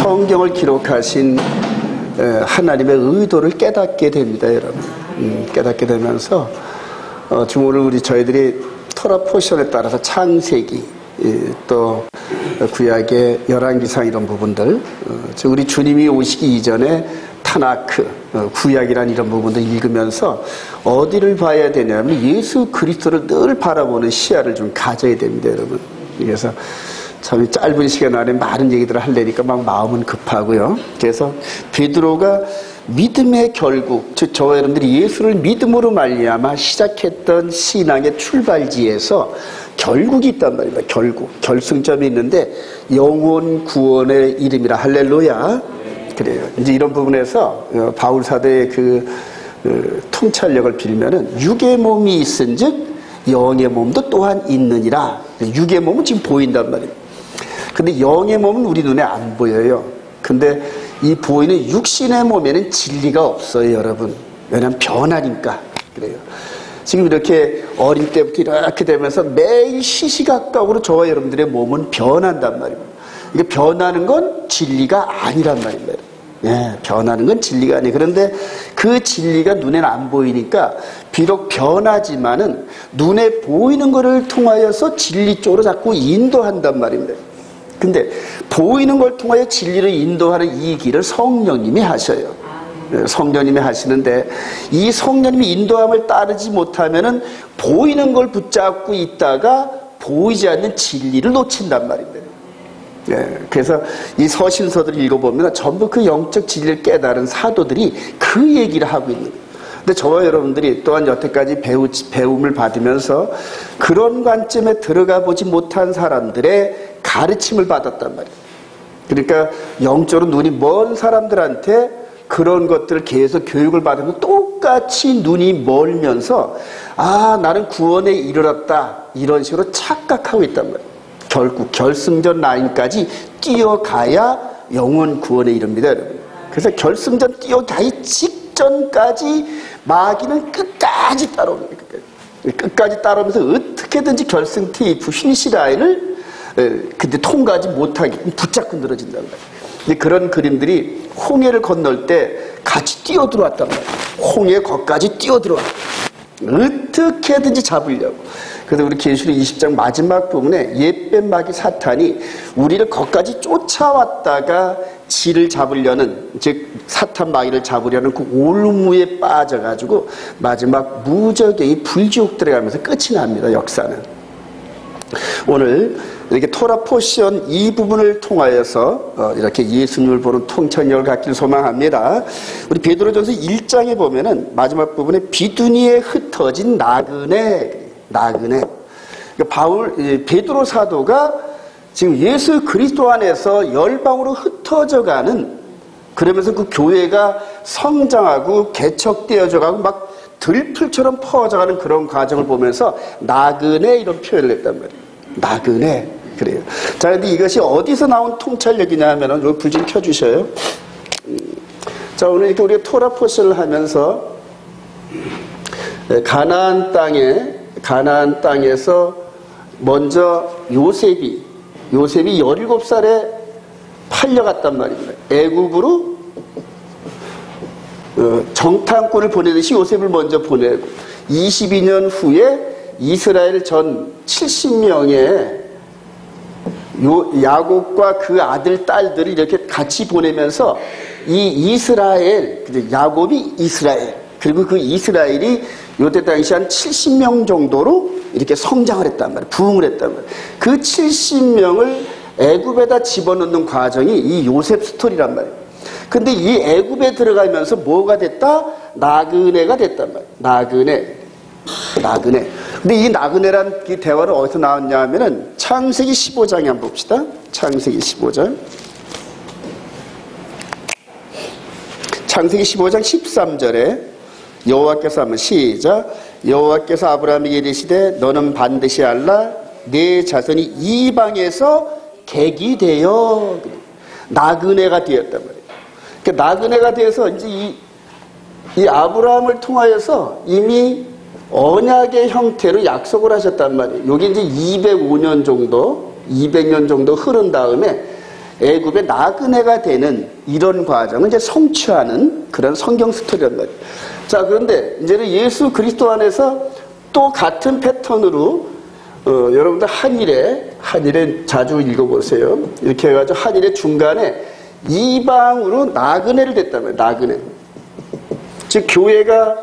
성경을 기록하신 하나님의 의도를 깨닫게 됩니다, 여러분. 깨닫게 되면서 지금 오늘 저희들이 토라 포션에 따라서 창세기, 또 구약의 열왕기상 이런 부분들, 우리 주님이 오시기 이전에 타나크, 구약이란 이런 부분들 읽으면서 어디를 봐야 되냐면 예수 그리스도를 늘 바라보는 시야를 좀 가져야 됩니다, 여러분. 그래서 참 짧은 시간 안에 많은 얘기들을 하려니까 막 마음은 급하고요. 그래서 베드로가 믿음의 결국, 즉 저와 여러분들이 예수를 믿음으로 말미암아 시작했던 신앙의 출발지에서 결국이 있단 말입니다. 결국 결승점이 있는데 영혼 구원의 이름이라. 할렐루야. 그래요. 이제 이런 부분에서 바울 사도의 그 통찰력을 빌면은 육의 몸이 있은즉 영의 몸도 또한 있느니라. 육의 몸은 지금 보인단 말이에요. 근데 영의 몸은 우리 눈에 안 보여요. 근데 이 보이는 육신의 몸에는 진리가 없어요, 여러분. 왜냐하면 변하니까. 그래요. 지금 이렇게 어릴 때부터 이렇게 되면서 매일 시시각각으로 저와 여러분들의 몸은 변한단 말입니다. 이게 변하는 건 진리가 아니란 말입니다. 예, 변하는 건 진리가 아니에요. 그런데 그 진리가 눈에는 안 보이니까 비록 변하지만은 눈에 보이는 것을 통하여서 진리 쪽으로 자꾸 인도한단 말입니다. 근데 보이는 걸 통하여 진리를 인도하는 이 길을 성령님이 하셔요. 성령님이 하시는데 이 성령님이 인도함을 따르지 못하면은 보이는 걸 붙잡고 있다가 보이지 않는 진리를 놓친단 말입니다. 그래서 이 서신서들을 읽어보면 전부 그 영적 진리를 깨달은 사도들이 그 얘기를 하고 있는 거예요. 근데 저와 여러분들이 또한 여태까지 배움을 받으면서 그런 관점에 들어가 보지 못한 사람들의 가르침을 받았단 말이에요. 그러니까 영적으로 눈이 먼 사람들한테 그런 것들을 계속 교육을 받으면 똑같이 눈이 멀면서 아, 나는 구원에 이르렀다, 이런 식으로 착각하고 있단 말이에요. 결국 결승전 라인까지 뛰어가야 영혼 구원에 이릅니다, 여러분. 그래서 결승전 뛰어가기 직전까지 마귀는 끝까지 따라옵니다. 끝까지 따라오면서 어떻게든지 결승 테이프 피니시 라인을 근데 통과하지 못하게 붙잡고 늘어진단 말이에요. 근데 그런 그림들이 홍해를 건널 때 같이 뛰어들어왔단 말이에요. 홍해 거기까지 뛰어들어왔. 어떻게든지 잡으려고. 그래서 우리 계시록 20장 마지막 부분에 옛뱀 마귀 사탄이 우리를 거기까지 쫓아왔다가 지를 잡으려는, 즉 사탄 마귀를 잡으려는 그 올무에 빠져가지고 마지막 무적의 불지옥 들어가면서 끝이 납니다. 역사는. 오늘 이렇게 토라 포션 이 부분을 통하여서 이렇게 예수님을 보는 통찰력을 갖기를 소망합니다. 우리 베드로전서 1장에 보면은 마지막 부분에 비두니에 흩어진 나그네. 그러니까 베드로 사도가 지금 예수 그리스도 안에서 열방으로 흩어져가는, 그러면서 그 교회가 성장하고 개척되어져가고 막 들풀처럼 퍼져가는 그런 과정을 보면서 나그네 이런 표현을 했단 말이에요. 나그네. 그래요. 자, 근데 이것이 어디서 나온 통찰력이냐 하면은, 여기 불 좀 켜주셔요. 자, 오늘 이렇게 우리가 토라 포션을 하면서 가나안 땅에서 먼저 요셉이 17살에 팔려갔단 말입니다. 애굽으로 정탐꾼을 보내듯이 요셉을 먼저 보내고 22년 후에 이스라엘 전 70명의 야곱과 그 아들, 딸들을 이렇게 같이 보내면서 이 이스라엘, 야곱이 이스라엘, 그리고 그 이스라엘이 요때 당시 한 70명 정도로 이렇게 성장을 했단 말이에요. 부흥을 했단 말이에요. 그 70명을 애굽에다 집어넣는 과정이 이 요셉 스토리란 말이에요. 근데 이 애굽에 들어가면서 뭐가 됐다? 나그네가 됐단 말이에요. 나그네. 근데 이 나그네란 이 대화는 어디서 나왔냐 하면은 창세기 15장에 한번 봅시다. 창세기 15장. 창세기 15장 13절에 여호와께서 한번 시작. 여호와께서 아브라함에게 이르시되 너는 반드시 알라 내 자손이 이방에서 객이 되어 나그네가 되었단 말이에요. 그러니까 나그네가 되어서 이제 이 아브라함을 통하여서 이미 언약의 형태로 약속을 하셨단 말이에요. 여기 이제 200년 정도 흐른 다음에 애굽의 나그네가 되는 이런 과정을 이제 성취하는 그런 성경 스토리란 말이에요. 자, 그런데 이제는 예수 그리스도 안에서 또 같은 패턴으로 여러분들 한일에 자주 읽어보세요. 이렇게 해가지고 한일의 중간에 이방으로 나그네를 됐단 말이에요. 나그네. 즉 교회가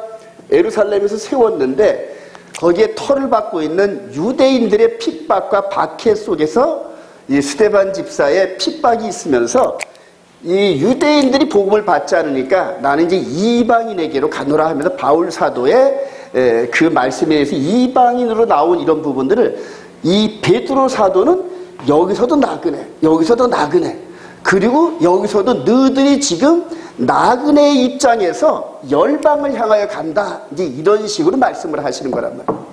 예루살렘에서 세웠는데 거기에 터를 받고 있는 유대인들의 핍박과 박해 속에서 이 스데반 집사의 핍박이 있으면서 이 유대인들이 복음을 받지 않으니까 나는 이제 이방인에게로 가노라 하면서 바울 사도의 그 말씀에 의해서 이방인으로 나온 이런 부분들을 이 베드로 사도는 여기서도 나그네, 여기서도 나그네, 그리고 여기서도 너희들이 지금 나그네의 입장에서 열방을 향하여 간다. 이제 이런 식으로 말씀을 하시는 거란 말이에요.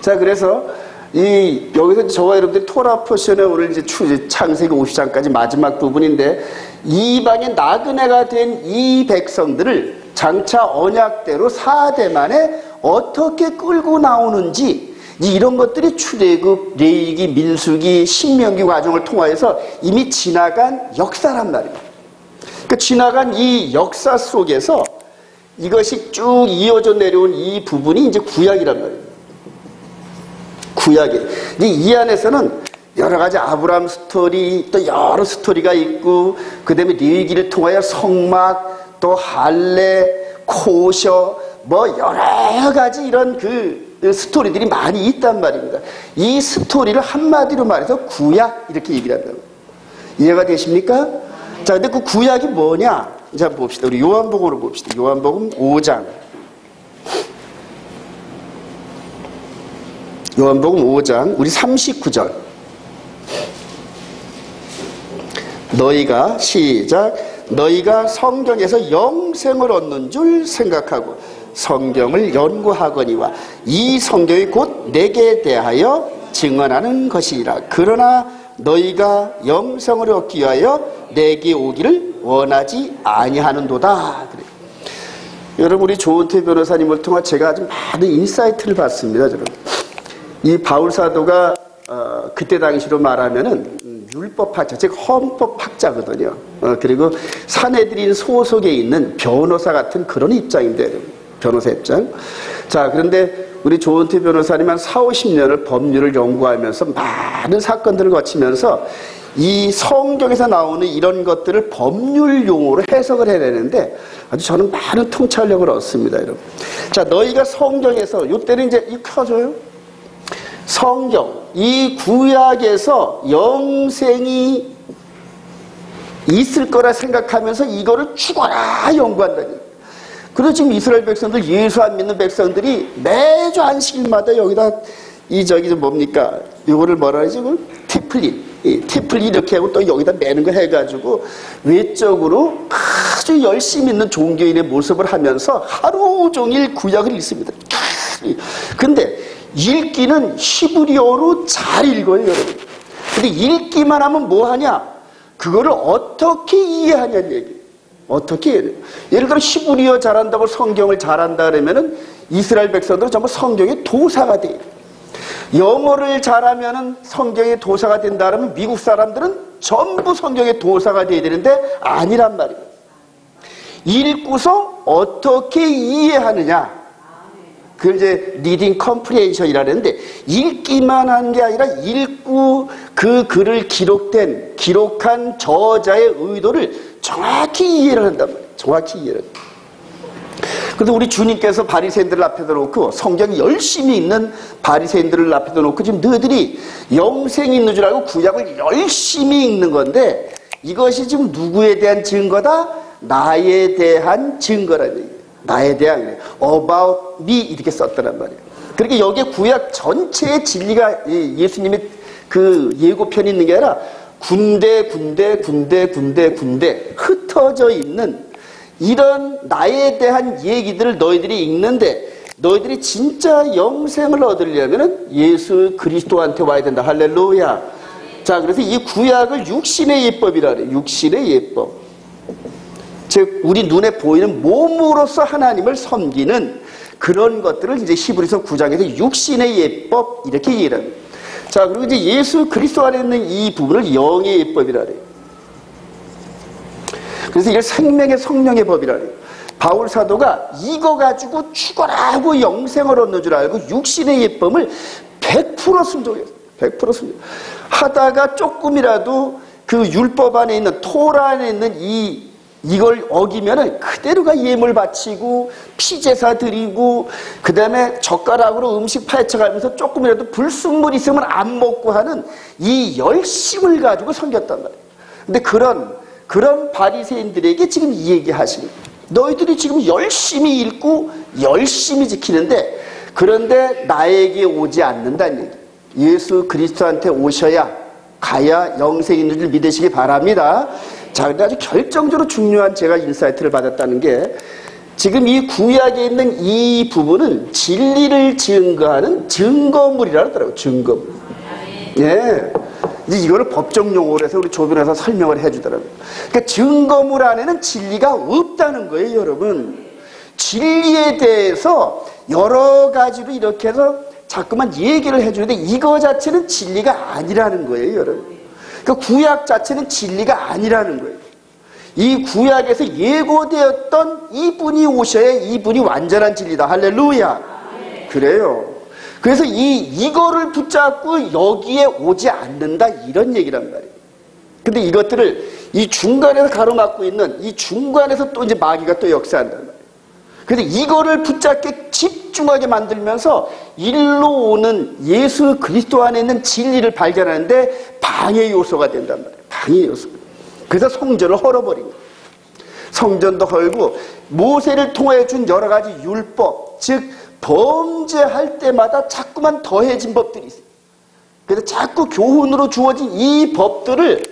자, 그래서 여기서 저와 여러분들이 토라 포션에 오늘 이제 창세기 50장까지 마지막 부분인데 이방의 나그네가 된 이 백성들을 장차 언약대로 4대 만에 어떻게 끌고 나오는지 이런 것들이 출애굽, 레위기, 민수기, 신명기 과정을 통하여서 이미 지나간 역사란 말입니다. 그 지나간 이 역사 속에서 이것이 쭉 이어져 내려온 이 부분이 이제 구약이란 말이에요. 구약이. 이 안에서는 여러 가지 아브라함 스토리, 또 여러 스토리가 있고, 그 다음에 레위기를 통하여 성막, 또 할례, 코셔, 뭐 여러 가지 이런 그 스토리들이 많이 있단 말입니다. 이 스토리를 한마디로 말해서 구약 이렇게 얘기를 한다고. 이해가 되십니까? 자, 근데 그 구약이 뭐냐? 자, 봅시다. 우리 요한복음으로 봅시다. 요한복음 5장. 요한복음 5장, 우리 39절. 너희가, 시작. 너희가 성경에서 영생을 얻는 줄 생각하고 성경을 연구하거니와 이 성경이 곧 내게 대하여 증언하는 것이니라. 그러나 너희가 영생을 얻기 위하여 내게 오기를 원하지 아니하는도다. 그래요. 여러분, 우리 조은태 변호사님을 통해 제가 아주 많은 인사이트를 받습니다. 저는. 이 바울 사도가 그때 당시로 말하면은 율법학자, 즉 헌법학자거든요. 그리고 사내들인 소속에 있는 변호사 같은 그런 입장인데, 변호사 입장. 자, 그런데 우리 조은태 변호사님 한 40-50년을 법률을 연구하면서 많은 사건들을 거치면서 이 성경에서 나오는 이런 것들을 법률 용어로 해석을 해내는데 아주 저는 많은 통찰력을 얻습니다, 여러분. 자, 너희가 성경에서, 이때는 이제 이 켜줘요. 성경, 이 구약에서 영생이 있을 거라 생각하면서 이거를 죽어라 연구한다니. 그리고 지금 이스라엘 백성들, 예수 안 믿는 백성들이 매주 안식일마다 여기다 뭡니까? 이거를 뭐라 하지? 테플린 이렇게 하고 또 여기다 매는 거 해가지고 외적으로 아주 열심히 있는 종교인의 모습을 하면서 하루 종일 구약을 읽습니다. 근데 읽기는 히브리어로 잘 읽어요, 여러분. 근데 읽기만 하면 뭐 하냐? 그거를 어떻게 이해하냐는 얘기예요. 어떻게 해야 돼요? 예를 들어 히브리어 잘한다고 성경을 잘한다 그러면은 이스라엘 백성들은 전부 성경의 도사가 돼요. 영어를 잘하면은 성경의 도사가 된다 그러면 미국 사람들은 전부 성경의 도사가 돼야 되는데 아니란 말이에요. 읽고서 어떻게 이해하느냐? 그걸 이제 리딩 컴프리hension이라는데 읽기만 한 게 아니라 읽고 그 글을 기록한 저자의 의도를 정확히 이해를 한단 말이에요. 정확히 이해를. 그래서 우리 주님께서 바리새인들을 앞에다 놓고 성경 열심히 읽는 바리새인들을 앞에다 놓고 지금 너희들이 영생이 있는 줄 알고 구약을 열심히 읽는 건데 이것이 지금 누구에 대한 증거다? 나에 대한 증거라는 얘기예요. 나에 대한 about me 이렇게 썼더란 말이에요. 그러니까 여기에 구약 전체의 진리가 예수님의 그 예고편이 있는 게 아니라 군데 흩어져 있는 이런 나에 대한 얘기들을 너희들이 읽는데 너희들이 진짜 영생을 얻으려면 예수 그리스도한테 와야 된다. 할렐루야. 자, 그래서 이 구약을 육신의 예법이라 그래요. 육신의 예법. 즉 우리 눈에 보이는 몸으로서 하나님을 섬기는 그런 것들을 이제 히브리서 9장에서 육신의 예법 이렇게 이해를 합니다. 자, 그리고 이제 예수 그리스도 안에 있는 이 부분을 영의 예법이라 그래요. 그래서 이걸 생명의 성령의 법이라는 거예요. 바울 사도가 이거 가지고 죽어라고 영생을 얻는 줄 알고 육신의 예법을 100% 순종했어요. 100% 순종. 하다가 조금이라도 그 율법 안에 있는 토라 안에 있는 이걸 어기면은 그대로가 예물 바치고 피제사 드리고 그다음에 젓가락으로 음식 파헤쳐가면서 조금이라도 불순물 있으면 안 먹고 하는 이 열심을 가지고 섬겼단 말이에요. 근데 그런 바리새인들에게 지금 이 얘기 하시는 거예요. 너희들이 지금 열심히 읽고 열심히 지키는데 그런데 나에게 오지 않는다는 얘기. 예수 그리스도한테 오셔야 가야 영생이 있는 줄 믿으시기 바랍니다. 자, 근데 아주 결정적으로 중요한 제가 인사이트를 받았다는 게 지금 이 구약에 있는 이 부분은 진리를 증거하는 증거물이라 하더라고요. 증거물. 예. 이제 이거를 법적 용어로 해서 우리 조변에서 설명을 해주더라고요. 그러니까 증거물 안에는 진리가 없다는 거예요, 여러분. 진리에 대해서 여러 가지로 이렇게 해서 자꾸만 얘기를 해주는데 이거 자체는 진리가 아니라는 거예요, 여러분. 그 구약 자체는 진리가 아니라는 거예요. 이 구약에서 예고되었던 이분이 오셔야 이분이 완전한 진리다. 할렐루야. 그래요. 그래서 이거를 붙잡고 여기에 오지 않는다 이런 얘기란 말이에요. 근데 이것들을 이 중간에서 가로막고 있는 이 중간에서 또 이제 마귀가 또 역사한단 말이에요. 그래서 이거를 붙잡게 집중하게 만들면서 일로 오는 예수 그리스도 안에 있는 진리를 발견하는데 방해 요소가 된단 말이에요. 방해 요소. 그래서 성전을 헐어버린 거예요. 성전도 헐고 모세를 통해 준 여러 가지 율법, 즉 범죄할 때마다 자꾸만 더해진 법들이 있어요. 그래서 자꾸 교훈으로 주어진 이 법들을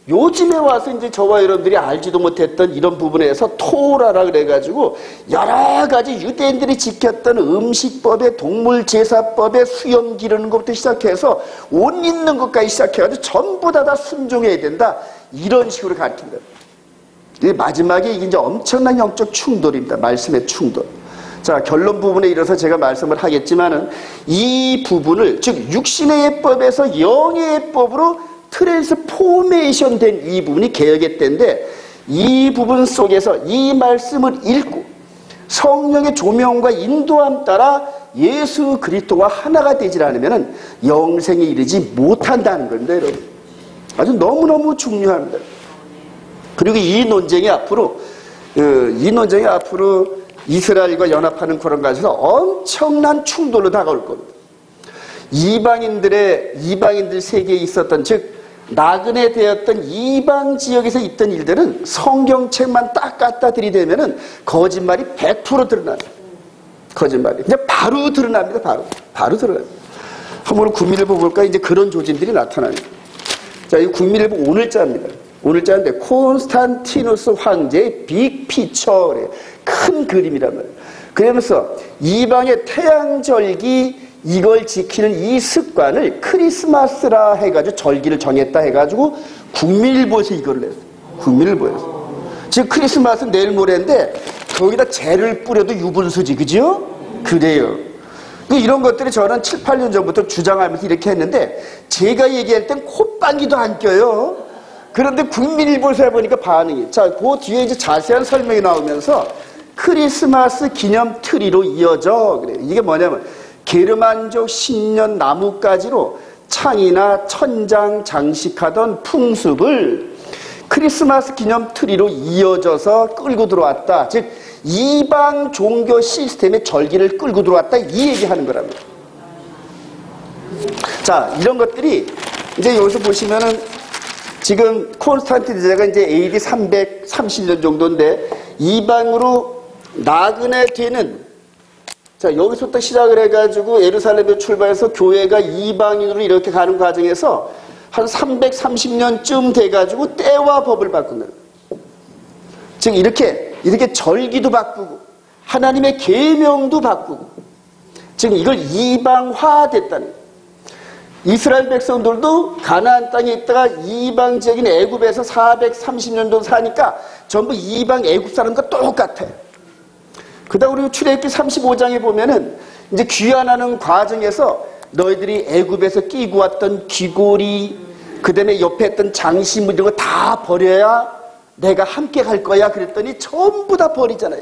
요즘에 와서 이제 저와 여러분들이 알지도 못했던 이런 부분에서 토라라 그래가지고 여러 가지 유대인들이 지켰던 음식법에 동물제사법에 수염 기르는 것부터 시작해서 옷 입는 것까지 시작해가지고 전부 다 순종해야 된다. 이런 식으로 가르친다. 마지막에 이게 이제 엄청난 영적 충돌입니다. 말씀의 충돌. 자, 결론 부분에 이르러서 제가 말씀을 하겠지만은 이 부분을 즉 육신의 예법에서 영의 예법으로 트랜스포메이션 된 이 부분이 개혁의 때인데 이 부분 속에서 이 말씀을 읽고 성령의 조명과 인도함 따라 예수 그리스도와 하나가 되질 않으면 영생에 이르지 못한다는 겁니다, 여러분. 아주 너무너무 중요합니다. 그리고 이 논쟁이 앞으로 이스라엘과 연합하는 그런 것에서 엄청난 충돌로 다가올 겁니다. 이방인들 세계에 있었던 즉 나그네 되었던 이방 지역에서 있던 일들은 성경책만 딱 갖다 들이대면은 거짓말이 100% 드러납니다. 거짓말이 그냥 바로 드러납니다. 바로 드러납니다. 한번 국민일보 볼까? 이제 그런 조짐들이 나타납니다. 자, 이 국민일보 오늘자입니다. 오늘자인데 콘스탄티누스 황제의 빅피처래. 큰 그림이란 말이에요. 그러면서 이방의 태양절기 이걸 지키는 이 습관을 크리스마스라 해가지고 절기를 정했다 해가지고 국민일보에서 이거를 냈어요. 국민일보에서. 지금 크리스마스는 내일 모레인데 거기다 재를 뿌려도 유분수지, 그죠? 그래요. 이런 것들이 저는 7, 8년 전부터 주장하면서 이렇게 했는데 제가 얘기할 땐 콧방귀도 안 껴요. 그런데 국민일보에서 해보니까 반응이. 자, 그 뒤에 이제 자세한 설명이 나오면서 크리스마스 기념 트리로 이어져. 그래요. 이게 뭐냐면 게르만족 신년 나뭇가지로 창이나 천장 장식하던 풍습을 크리스마스 기념 트리로 이어져서 끌고 들어왔다. 즉 이방 종교 시스템의 절기를 끌고 들어왔다. 이 얘기하는 거랍니다. 자, 이런 것들이 이제 여기서 보시면은 지금 콘스탄틴 제가 이제 AD 330년 정도인데 이방으로 나그네 되는 자, 여기서부터 시작을 해가지고 예루살렘에 출발해서 교회가 이방인으로 이렇게 가는 과정에서 한 330년쯤 돼가지고 때와 법을 바꾼다. 즉 이렇게 절기도 바꾸고 하나님의 계명도 바꾸고 즉 이걸 이방화됐다는 거예요. 이스라엘 백성들도 가나안 땅에 있다가 이방 지역인 애굽에서 430년 정도 사니까 전부 이방 애굽 사람과 똑같아요. 그다음 우리 출애굽기 35장에 보면은 이제 귀환하는 과정에서 너희들이 애굽에서 끼고 왔던 귀고리, 그다음에 옆에 했던 장신물 이런 거 다 버려야 내가 함께 갈 거야 그랬더니 전부 다 버리잖아요.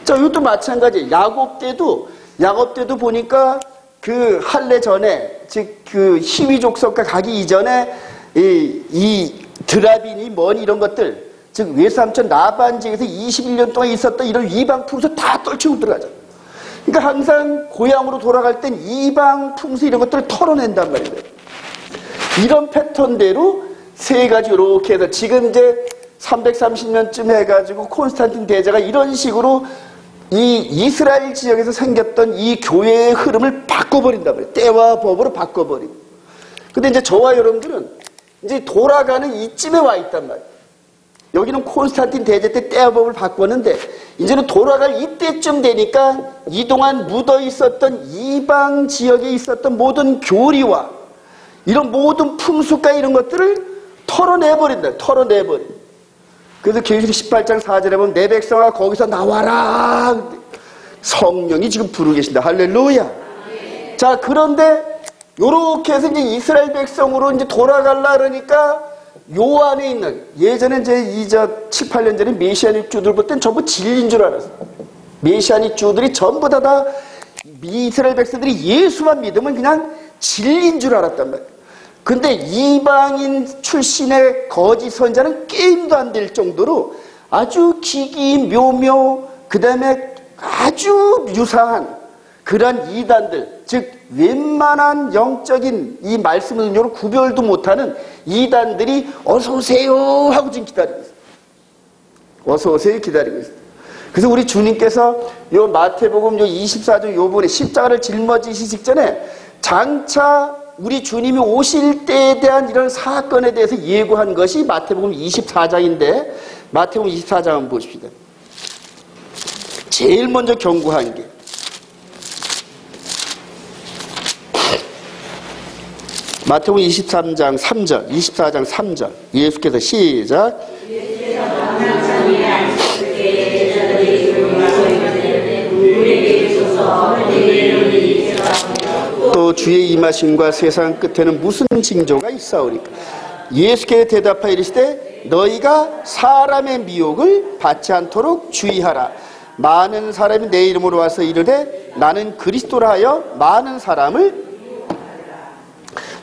자, 이것도 마찬가지예요. 야곱 때도 보니까 그 할례 전에, 즉 그 히위 족속과 가기 이전에 이 드라빈이 뭐니 이런 것들, 즉 외삼촌 나반 지역에서 21년 동안 있었던 이런 이방 풍수 다 떨치고 들어가잖아요. 그러니까 항상 고향으로 돌아갈 땐 이방 풍수 이런 것들을 털어낸단 말이에요. 이런 패턴대로 세 가지 이렇게 해서 지금 이제 330년쯤 해가지고 콘스탄틴 대제가 이런 식으로 이 이스라엘 지역에서 생겼던 이 교회의 흐름을 바꿔버린단 말이에요. 때와 법으로 바꿔버리고. 근데 이제 저와 여러분들은 이제 돌아가는 이쯤에 와 있단 말이에요. 여기는 콘스탄틴 대제 때 때와 법을 바꿨는데 이제는 돌아갈 이때쯤 되니까 이동안 묻어 있었던 이방 지역에 있었던 모든 교리와 이런 모든 풍습과 이런 것들을 털어내버린다. 털어내버린다. 그래서 계시록 18장 4절에 보면 내 백성아 거기서 나와라. 성령이 지금 부르고 계신다. 할렐루야. 자, 그런데 요렇게 해서 이제 이스라엘 백성으로 이제 돌아가려 그러니까 요 안에 있는, 예전에 이제 7, 8년 전에 메시아닉 주들 볼 땐 전부 진리인 줄 알았어. 메시아닉 주들이 전부 다 이스라엘 백성들이 예수만 믿으면 그냥 진리인 줄 알았단 말이야. 근데 이방인 출신의 거짓 선자는 게임도 안 될 정도로 아주 기기 묘묘, 그 다음에 아주 유사한 그러한 이단들, 즉 웬만한 영적인 이 말씀 능력으로 구별도 못하는 이단들이 어서 오세요 하고 지금 기다리고 있어요. 어서 오세요 기다리고 있어요. 그래서 우리 주님께서 요 마태복음 요 24장 요 부분에 십자가를 짊어지시기 직전에 장차 우리 주님이 오실 때에 대한 이런 사건에 대해서 예고한 것이 마태복음 24장인데 마태복음 24장 한번 보십시다. 제일 먼저 경고한 게 마태복음 23장 3절, 24장 3절. 예수께서 시작. 또 주의 임하심과 세상 끝에는 무슨 징조가 있사오리까? 예수께서 대답하여 이르시되 너희가 사람의 미혹을 받지 않도록 주의하라. 많은 사람이 내 이름으로 와서 이르되 나는 그리스도라 하여 많은 사람을,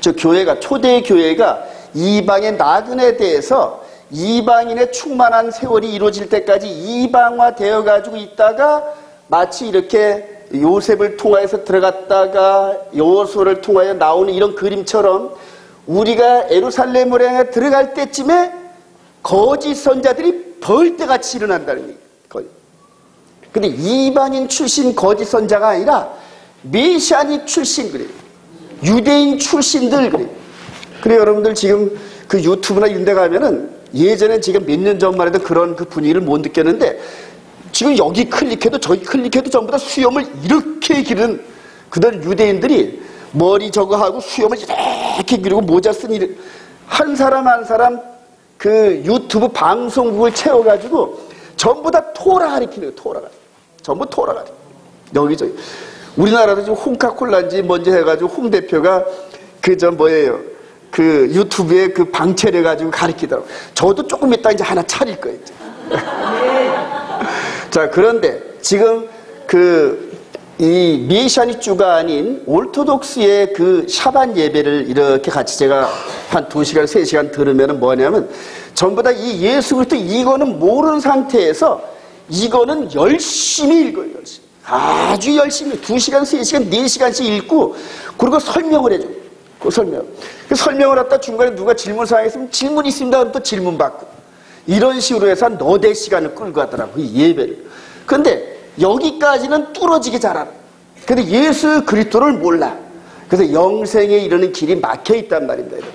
저 교회가, 초대 교회가 이방의 나그네에 대해서 이방인의 충만한 세월이 이루어질 때까지 이방화 되어 가지고 있다가 마치 이렇게 요셉을 통하여서 들어갔다가 여호수아를 통하여 나오는 이런 그림처럼 우리가 예루살렘으로 향해 들어갈 때쯤에 거짓 선자들이 벌떼같이 일어난다는 얘기예요. 근데 이방인 출신 거짓 선자가 아니라 메시아닉 출신 그래요. 유대인 출신들 그래요. 그래 여러분들 지금 그 유튜브나 이런 데 가면은 예전에 지금 몇 년 전만 해도 그런 그 분위기를 못 느꼈는데 지금 여기 클릭해도 저기 클릭해도 전부 다 수염을 이렇게 기르는 그런 유대인들이 머리 저거 하고 수염을 이렇게 기르고 모자 쓴 한 사람 한 사람 그 유튜브 방송국을 채워가지고 전부 다 토라 가리키는 거예요. 토라가 전부 토라 가리키는 여기저기. 우리나라도 지금 홍카콜라인지 뭔지 해가지고 홍 대표가 그 유튜브에 그 방채를 가지고 가리키더라고. 저도 조금 있다 이제 하나 차릴 거예요. 이제. 자, 그런데 지금 이 메시아닉 주가 아닌 올토독스의 그 샤반 예배를 이렇게 같이 제가 한 2시간, 3시간 들으면 뭐냐면 전부 다 이 예수 그리스도 이거는 모르는 상태에서 이거는 열심히 읽어요. 열심히. 아주 열심히 2시간, 3시간, 4시간씩 읽고 그리고 설명을 해줘요. 그 설명을 했다 중간에 누가 질문사항이 있으면 질문 있습니다. 그럼 또 질문 받고 이런 식으로 해서 한 너댓 시간을 끌고 가더라고 이 예배를. 근데 여기까지는 뚫어지게 잘하는. 근데 예수 그리스도를 몰라. 그래서 영생에 이르는 길이 막혀 있단 말입니다.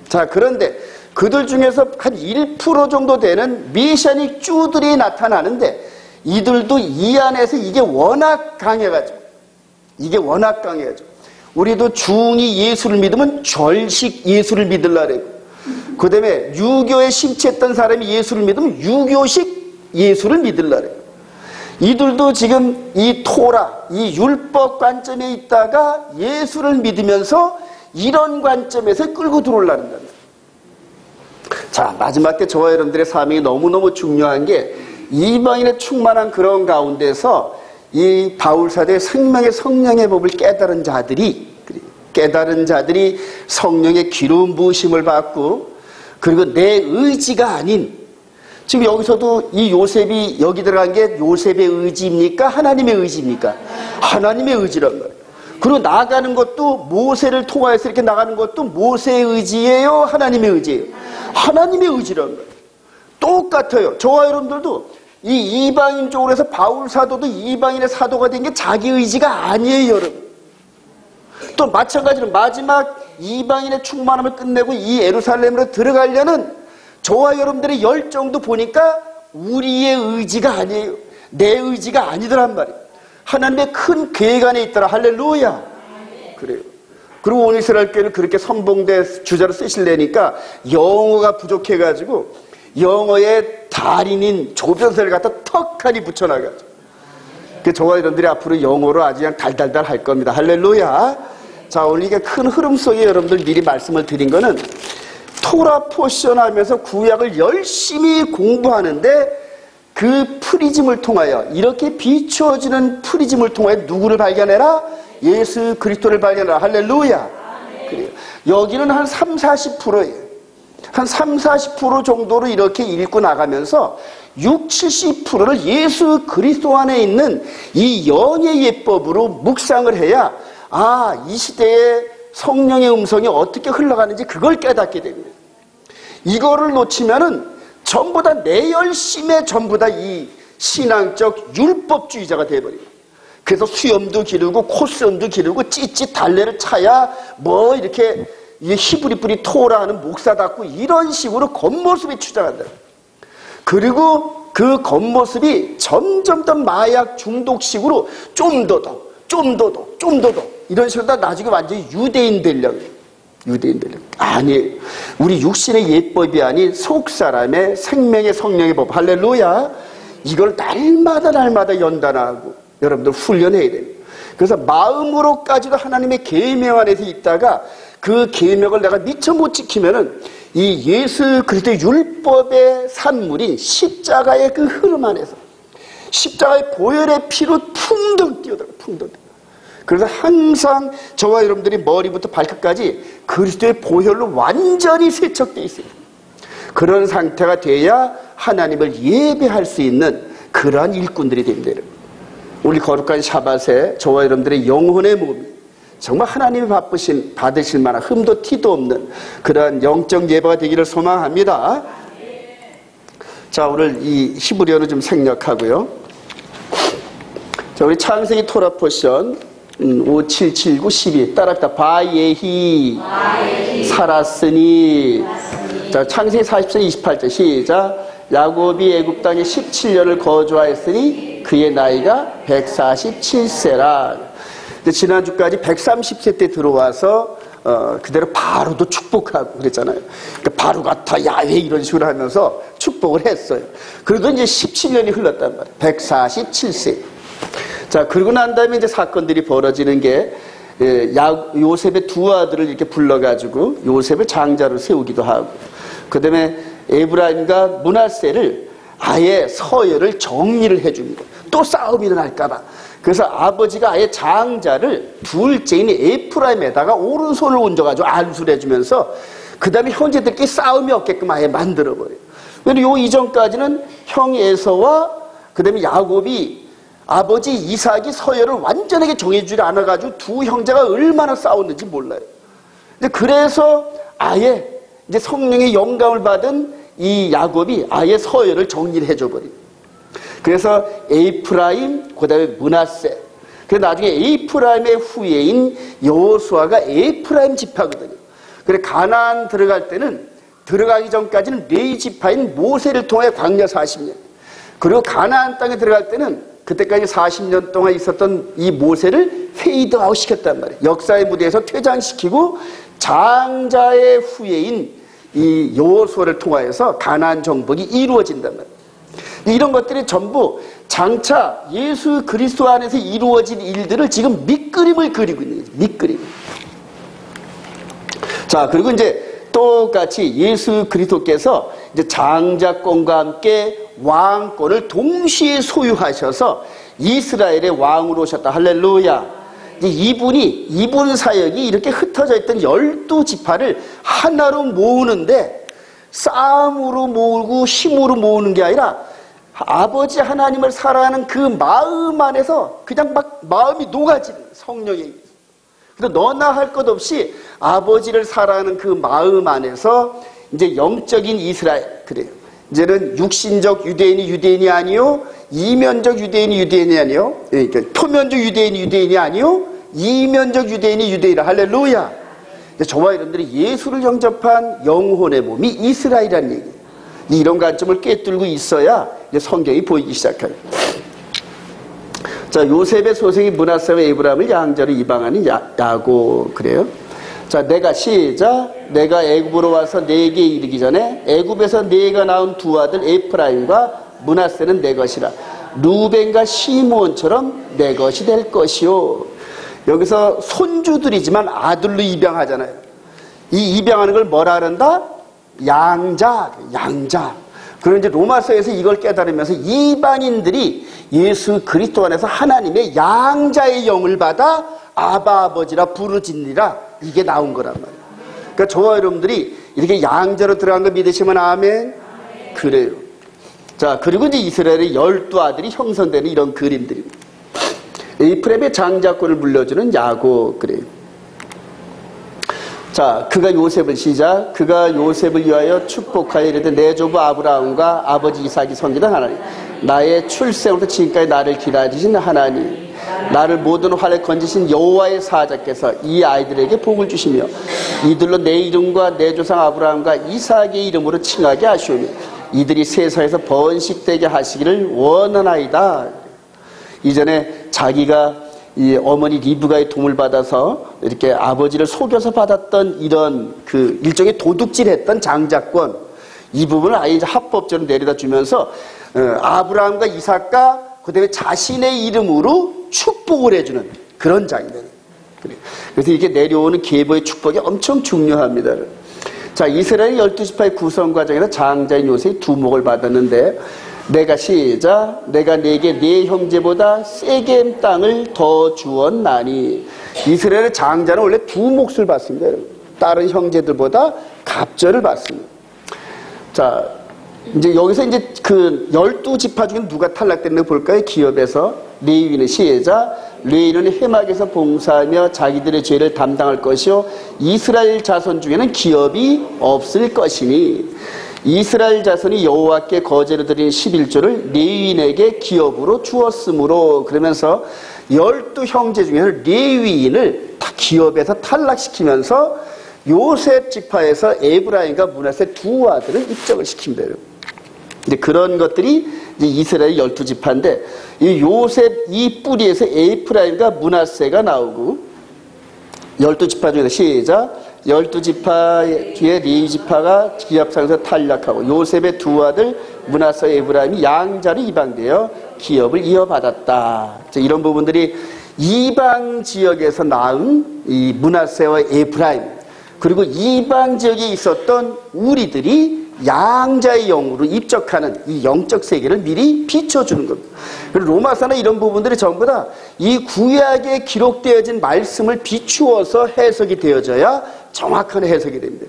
자, 그런데 그들 중에서 한 1% 정도 되는 메시아닉 주들이 나타나는데 이들도 이 안에서 이게 워낙 강해가지고 우리도 중이 예수를 믿으면 절식 예수를 믿으려고 그러고 그 다음에 유교에 심취했던 사람이 예수를 믿으면 유교식 예수를 믿으려고 그래요. 이들도 지금 이 토라, 이 율법 관점에 있다가 예수를 믿으면서 이런 관점에서 끌고 들어오려는 겁니다. 자, 마지막 때 저와 여러분들의 사명이 너무너무 중요한 게 이방인의 충만한 그런 가운데서 이 바울사도의 생명의 성령의 법을 깨달은 자들이 성령의 기름 부으심을 받고, 그리고 내 의지가 아닌, 지금 여기서도 이 요셉이 여기 들어간 게 요셉의 의지입니까? 하나님의 의지입니까? 하나님의 의지란 말이에요. 그리고 나가는 것도 모세를 통하여서 이렇게 나가는 것도 모세의 의지예요? 하나님의 의지예요? 하나님의 의지란 말이에요. 똑같아요. 저와 여러분들도 이 이방인 쪽으로 해서 바울 사도도 이방인의 사도가 된 게 자기 의지가 아니에요, 여러분. 또 마찬가지로 마지막 이방인의 충만함을 끝내고 이 예루살렘으로 들어가려는 저와 여러분들의 열정도 보니까 우리의 의지가 아니에요. 내 의지가 아니더란 말이에요. 하나님의 큰 계획 안에 있더라. 할렐루야. 그래요. 그리고 오늘 이스라엘 교회를 그렇게 선봉대 주자로 쓰시려니까 영어가 부족해가지고 영어의 달인인 조변세를 갖다 턱하니 붙여놔가지고, 저와 여러분들이 앞으로 영어로 아주 그냥 달달달 할 겁니다. 할렐루야. 자, 오늘 이게 큰 흐름 속에 여러분들 미리 말씀을 드린 거는 토라 포션 하면서 구약을 열심히 공부하는데 그 프리즘을 통하여, 이렇게 비추어지는 프리즘을 통하여 누구를 발견해라? 예수 그리스도를 발견해라. 할렐루야. 그래요. 여기는 한 30-40%예요. 한 30-40% 정도로 이렇게 읽고 나가면서 60-70%를 예수 그리스도 안에 있는 이 영의 예법으로 묵상을 해야, 이 시대에 성령의 음성이 어떻게 흘러가는지 그걸 깨닫게 됩니다. 이거를 놓치면은 전부 다 내 열심에 전부 다 이 신앙적 율법주의자가 돼버립니다. 그래서 수염도 기르고 콧수염도 기르고 찌찌 달래를 차야 뭐 이렇게 히브리 뿌리 토라하는 목사답고 이런 식으로 겉모습이 추장한다. 그리고 그 겉모습이 점점 더 마약 중독식으로 좀 더 이런 식으로 다 나중에 완전히 유대인 되려고. 아니에요. 우리 육신의 예법이 아닌 속사람의 생명의 성령의 법. 할렐루야. 이걸 날마다 연단하고 여러분들 훈련해야 됩니다. 그래서 마음으로까지도 하나님의 계명 안에서 있다가 그 계명을 내가 미처 못 지키면은 이 예수 그리스도의 율법의 산물인 십자가의 그 흐름 안에서 십자가의 보혈의 피로 풍덩 뛰어들어요. 그래서 항상 저와 여러분들이 머리부터 발끝까지 그리스도의 보혈로 완전히 세척되어 있어요. 그런 상태가 돼야 하나님을 예배할 수 있는 그러한 일꾼들이 됩니다. 우리 거룩한 샤밧에 저와 여러분들의 영혼의 몸이 정말 하나님이 받으실 만한 흠도 티도 없는 그러한 영적 예배가 되기를 소망합니다. 자, 오늘 이 히브리어는 좀 생략하고요. 자, 우리 창세기 토라 포션 5, 7, 7, 9, 12 따라합시다. 바예히 살았으니. 자, 창세기 40장 28절 시작. 야곱이 애굽 땅에 17년을 거주하였으니 그의 나이가 147세라. 지난주까지 130세 때 들어와서 그대로 바로도 축복하고 그랬잖아요. 그러니까 바로 같아 야훼 이런 식으로 하면서 축복을 했어요. 그래도 이제 17년이 흘렀단 말이에요. 147세. 자, 그러고 난 다음에 이제 사건들이 벌어지는 게 요셉의 두 아들을 이렇게 불러가지고 요셉을 장자로 세우기도 하고, 그 다음에 에브라임과 므낫세를 아예 서열을 정리를 해줍니다. 또 싸움이 일어날까봐. 그래서 아버지가 아예 장자를 둘째인 에프라임에다가 오른손을 얹어가지고 안수를 해주면서 그 다음에 형제들끼리 싸움이 없게끔 아예 만들어버려요. 왜냐면 요 이전까지는 형 에서와 그 다음에 야곱이 아버지 이삭이 서열을 완전하게 정해주지 않아가지고 두 형제가 얼마나 싸웠는지 몰라요. 근데 그래서 아예 이제 성령의 영감을 받은 이 야곱이 아예 서열을 정리를 해줘버립니다. 그래서 에프라임, 그 다음에 므낫세. 그래서 나중에 에프라임의 후예인 여호수아가 에프라임 지파거든요. 그래 가나안 들어갈 때는 들어가기 전까지는 레위 지파인 모세를 통해 광야 40년. 그리고 가나안 땅에 들어갈 때는 그때까지 40년 동안 있었던 이 모세를 페이드아웃 시켰단 말이에요. 역사의 무대에서 퇴장시키고 장자의 후예인 이 여호수아를 통하여서 가나안 정복이 이루어진단 말이에요. 이런 것들이 전부 장차 예수 그리스도 안에서 이루어진 일들을 지금 밑그림을 그리고 있는 거죠. 밑그림. 자, 그리고 이제 똑같이 예수 그리스도께서 이제 장자권과 함께 왕권을 동시에 소유하셔서 이스라엘의 왕으로 오셨다. 할렐루야. 이제 이분 사역이 이렇게 흩어져 있던 12지파를 하나로 모으는데 싸움으로 모으고 힘으로 모으는 게 아니라 아버지 하나님을 사랑하는 그 마음 안에서 그냥 막 마음이 녹아지는 성령에 의해서. 그래서 너나 할 것 없이 아버지를 사랑하는 그 마음 안에서 이제 영적인 이스라엘, 그래요. 이제는 육신적 유대인이 아니요, 이면적 유대인이 아니요, 그러니까 표면적 유대인이 아니요, 이면적 유대인이라. 할렐루야. 저와 여러분들이 예수를 영접한 영혼의 몸이 이스라엘이라는 얘기예요. 이런 관점을 꿰뚫고 있어야 이제 성경이 보이기 시작해요. 자, 요셉의 소생이 므낫세와 에브라임을 양자로 이방하는 야곱, 그래요. 자, 내가 애굽으로 와서 네게 이르기 전에 애굽에서 네가 낳은 두 아들 에프라임과 므낫세는 내 것이라. 루벤과 시므온처럼 내 것이 될 것이요. 여기서 손주들이지만 아들로 입양하잖아요. 이 입양하는 걸 뭐라 그런다? 양자. 그리고 이제 로마서에서 이걸 깨달으면서 이방인들이 예수 그리스도 안에서 하나님의 양자의 영을 받아 아버지라 부르짖느니라. 이게 나온 거란 말이에요. 그러니까 저와 여러분들이 이렇게 양자로 들어간 거 믿으시면 아멘? 그래요. 자, 그리고 이제 이스라엘의 12아들이 형성되는 이런 그림들입니다. 에프레임의 장자권을 물려주는 야곱, 그래요. 자, 그가 요셉을 위하여 축복하여 이르되 내 조부 아브라함과 아버지 이삭이 섬기던 하나님, 나의 출생부터 지금까지 나를 기다리신 하나님, 나를 모든 활에 건지신 여호와의 사자께서 이 아이들에게 복을 주시며 이들로 내 이름과 내 조상 아브라함과 이삭의 이름으로 칭하게 하시오며 이들이 세상에서 번식되게 하시기를 원하나이다. 이전에 자기가 이 어머니 리브가의 도움을 받아서 이렇게 아버지를 속여서 받았던 이런 그 일종의 도둑질했던 장자권, 이 부분을 아예 이제 합법적으로 내려다 주면서 아브라함과 이삭과 그다음에 자신의 이름으로 축복을 해주는 그런 장면이에요. 그래서 이렇게 내려오는 계보의 축복이 엄청 중요합니다. 자, 이스라엘 12지파의 구성 과정에서 장자인 요셉이 두목을 받았는데 내가 네게 네 형제보다 세겜 땅을 더 주었나니. 이스라엘의 장자는 원래 두 몫을 받습니다. 다른 형제들보다 갑절을 받습니다. 자, 이제 여기서 이제 그 12지파 중에 누가 탈락됐는가 볼까요? 기업에서 레위는 레위는 해막에서 봉사하며 자기들의 죄를 담당할 것이요 이스라엘 자손 중에는 기업이 없을 것이니 이스라엘 자손이 여호와께 거제로 드린 11조를 레위인에게 기업으로 주었으므로. 그러면서 12형제 중에서 레위인을 다 기업에서 탈락시키면서 요셉 지파에서 에브라임과 므낫세 두 아들을 입적을 시킵니다. 근데 그런 것들이 이제 이스라엘 12지파인데 이 요셉 이 뿌리에서 에프라임과 므낫세가 나오고 12지파 중에서 12지파 뒤에 레위지파가 기업상에서 탈락하고 요셉의 두 아들 므낫세와 에브라임이 양자로 이방되어 기업을 이어받았다. 이런 부분들이 이방 지역에서 낳은 이 므낫세와 에브라임, 그리고 이방 지역에 있었던 우리들이 양자의 영으로 입적하는 이 영적 세계를 미리 비춰주는 겁니다. 그리고 로마서는 이런 부분들이 전부 다 이 구약에 기록되어진 말씀을 비추어서 해석이 되어져야 정확한 해석이 됩니다.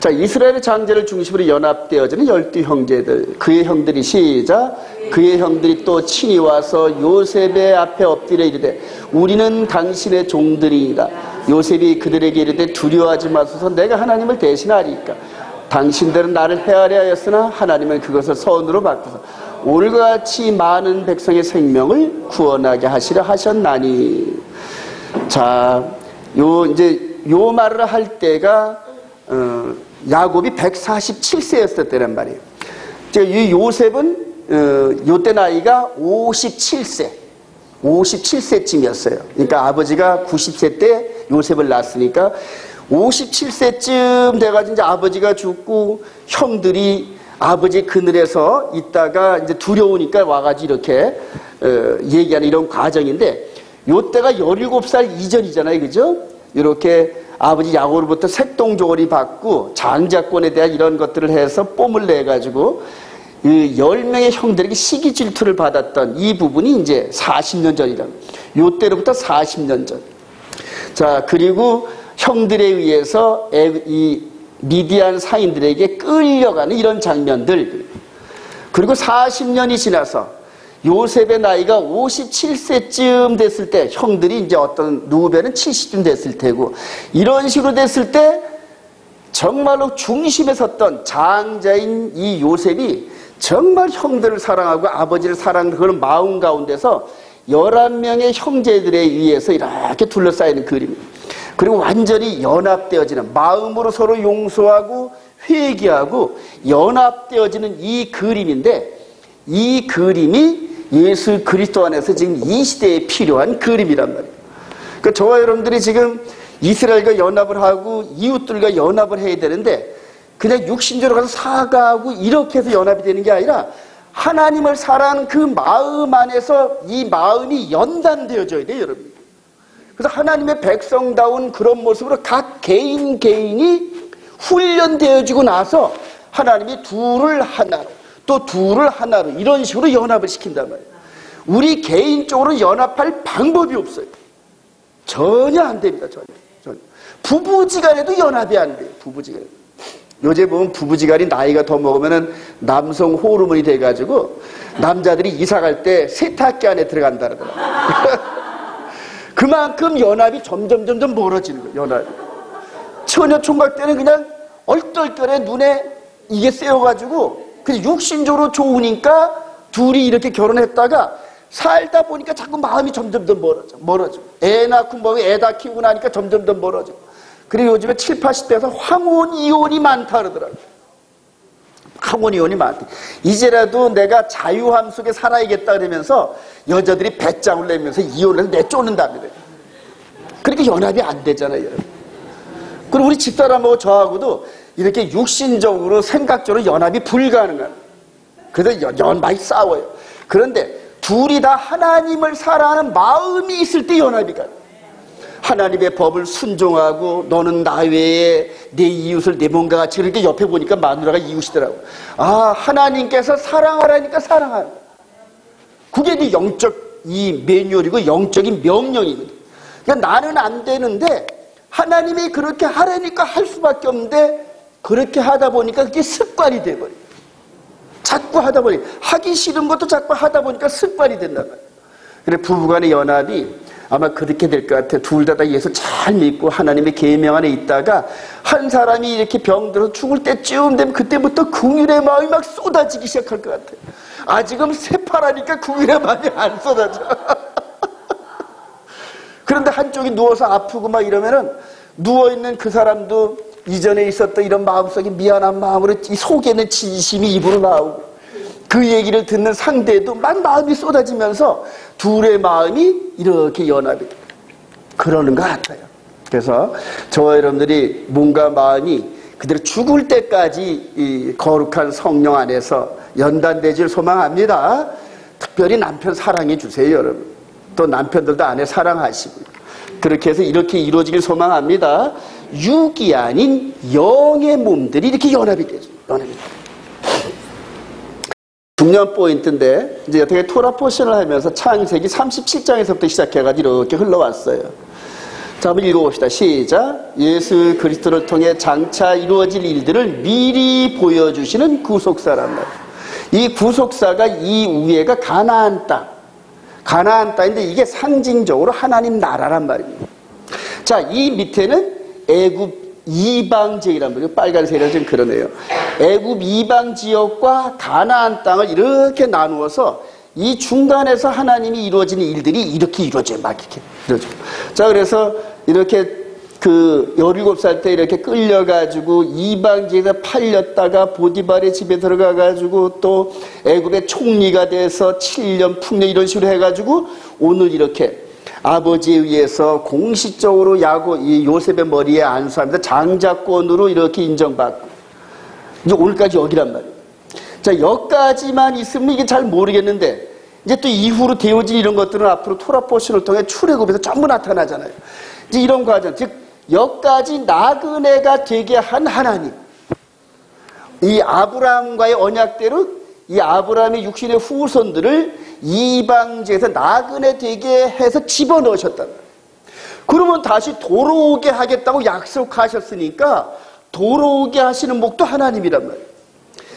자, 이스라엘의 장제를 중심으로 연합되어지는 12형제들, 그의 형들이 그의 형들이 또 친히 와서 요셉의 앞에 엎드려 이르되 우리는 당신의 종들이니라. 요셉이 그들에게 이르되 두려워하지 마소서, 내가 하나님을 대신하리이까. 당신들은 나를 헤아려 하였으나 하나님은 그것을 선으로 바꾸서 오늘과 같이 많은 백성의 생명을 구원하게 하시려 하셨나니. 자, 요 말을 할 때가 야곱이 147세였을 때란 말이에요. 이 요셉은 요때 나이가 57세쯤이었어요. 그러니까 아버지가 90세 때 요셉을 낳았으니까 57세쯤 돼가지고 이제 아버지가 죽고 형들이 아버지 그늘에서 있다가 이제 두려우니까 와가지고 이렇게 얘기하는 이런 과정인데 요때가 17살 이전이잖아요. 그죠? 이렇게 아버지 야곱으로부터 색동조걸이 받고 장자권에 대한 이런 것들을 해서 뽐을 내가지고 그 10명의 형들에게 시기 질투를 받았던 이 부분이 이제 40년 전이다. 요때로부터 40년 전. 자, 그리고 형들에 의해서 이 미디안 상인들에게 끌려가는 이런 장면들. 그리고 40년이 지나서 요셉의 나이가 57세쯤 됐을 때, 형들이 이제 어떤 누구배는 70쯤 됐을 테고, 이런 식으로 됐을 때 정말로 중심에 섰던 장자인 이 요셉이 정말 형들을 사랑하고 아버지를 사랑하는 그런 마음 가운데서 11명의 형제들에 의해서 이렇게 둘러싸이는 그림입니다. 그리고 완전히 연합되어지는, 마음으로 서로 용서하고 회개하고 연합되어지는 이 그림인데, 이 그림이 예수 그리스도 안에서 지금 이 시대에 필요한 그림이란 말이에요. 그러니까 저와 여러분들이 지금 이스라엘과 연합을 하고 이웃들과 연합을 해야 되는데, 그냥 육신적으로 가서 사과하고 이렇게 해서 연합이 되는 게 아니라 하나님을 사랑하는 그 마음 안에서 이 마음이 연단되어져야 돼요, 여러분. 그래서 하나님의 백성다운 그런 모습으로 각 개인이 훈련되어지고 나서 하나님이 둘을 하나로, 또 둘을 하나로 이런 식으로 연합을 시킨단 말이에요. 우리 개인적으로 연합할 방법이 없어요. 전혀 안 됩니다. 전혀. 부부지간에도 연합이 안 돼요. 부부지간에. 요새 보면 부부지간이 나이가 더 먹으면은 남성 호르몬이 돼가지고 남자들이 이사 갈 때 세탁기 안에 들어간다 그러더라고요. 그만큼 연합이 점점 멀어지는 거예요. 연합이. 처녀 총각 때는 그냥 얼떨결에 눈에 이게 쎄여가지고 그냥 육신적으로 좋으니까 둘이 이렇게 결혼했다가 살다 보니까 자꾸 마음이 점점 더 멀어져. 애 낳고 뭐 애 다 키우고 나니까 점점 더 멀어져. 그리고 요즘에 70, 80대에서 황혼 이혼이 많다 그러더라고요. 황혼 이혼이 많다. 이제라도 내가 자유함 속에 살아야겠다 그러면서 여자들이 배짱을 내면서 이혼을 해서 내쫓는답니다. 그러니까 연합이 안 되잖아요, 여러분. 그리고 우리 집사람하고 저하고도 이렇게 육신적으로 생각적으로 연합이 불가능한. 그래서 많이 싸워요. 그런데 둘이 다 하나님을 사랑하는 마음이 있을 때 연합이 가요. 하나님의 법을 순종하고 너는 나 외에 내 이웃을 내 몸과 같이, 그렇게 옆에 보니까 마누라가 이웃이더라고. 아, 하나님께서 사랑하라니까 사랑하는 거야. 그게 네 영적 이 매뉴얼이고 영적인 명령이거든. 그러니까 나는 안 되는데 하나님이 그렇게 하라니까 할 수밖에 없는데, 그렇게 하다 보니까 그게 습관이 돼버려. 자꾸 하다 보니, 하기 싫은 것도 자꾸 하다 보니까 습관이 된단 말이야. 그래, 부부간의 연합이 아마 그렇게 될 것 같아. 둘 다 예수 잘 믿고 하나님의 계명 안에 있다가 한 사람이 이렇게 병들어서 죽을 때쯤 되면 그때부터 긍휼의 마음이 막 쏟아지기 시작할 것 같아. 아직은 새파라니까 긍휼의 마음이 안 쏟아져. 그런데 한쪽이 누워서 아프고 막 이러면은 누워있는 그 사람도 이전에 있었던 이런 마음속에 미안한 마음으로 이 속에 있는 진심이 입으로 나오고, 그 얘기를 듣는 상대도 막 마음이 쏟아지면서 둘의 마음이 이렇게 연합이 돼요. 그러는 것 같아요. 그래서 저와 여러분들이 몸과 마음이 그대로 죽을 때까지 이 거룩한 성령 안에서 연단되질 소망합니다. 특별히 남편 사랑해 주세요, 여러분. 또 남편들도 아내 사랑하시고. 그렇게 해서 이렇게 이루어지길 소망합니다. 육이 아닌 영의 몸들이 이렇게 연합이 되죠. 연합이 되죠. 중요한 포인트인데, 이제 어떻게 토라 포션을 하면서 창세기 37장에서부터 시작해가지고 이렇게 흘러왔어요. 자, 한번 읽어봅시다. 시작. 예수 그리스도를 통해 장차 이루어질 일들을 미리 보여주시는 구속사란 말이에요. 이 구속사가 이 위에가 가나안 땅. 가나안 땅인데 이게 상징적으로 하나님 나라란 말입니다. 자, 이 밑에는 애굽 이방 지역이란 말이에요. 빨간색이라 좀 그러네요. 애굽 이방 지역과 가나안 땅을 이렇게 나누어서 이 중간에서 하나님이 이루어지는 일들이 이렇게 이루어져요. 막 이렇게 이루어져요. 자, 그래서 이렇게 그 17살 때 이렇게 끌려가지고 이방 지역에 팔렸다가 보디발의 집에 들어가가지고 또 애굽의 총리가 돼서 7년 풍년 이런 식으로 해가지고 오늘 이렇게 아버지에 의해서 공식적으로 이 요셉의 머리에 안수합니다. 장자권으로 이렇게 인정받고 이제 오늘까지 여기란 말이에요. 자, 여기까지만 있으면 이게 잘 모르겠는데 이제 또 이후로 되어진 이런 것들은 앞으로 토라 포션을 통해 출애굽에서 전부 나타나잖아요. 이제 이런 과정, 즉 여기까지 나그네가 되게 한 하나님, 이 아브라함과의 언약대로 이 아브라함의 육신의 후손들을 이방지에서 나그네 되게 해서 집어넣으셨단 말이에요. 그러면 다시 돌아오게 하겠다고 약속하셨으니까 돌아오게 하시는 목도 하나님이란 말이에요.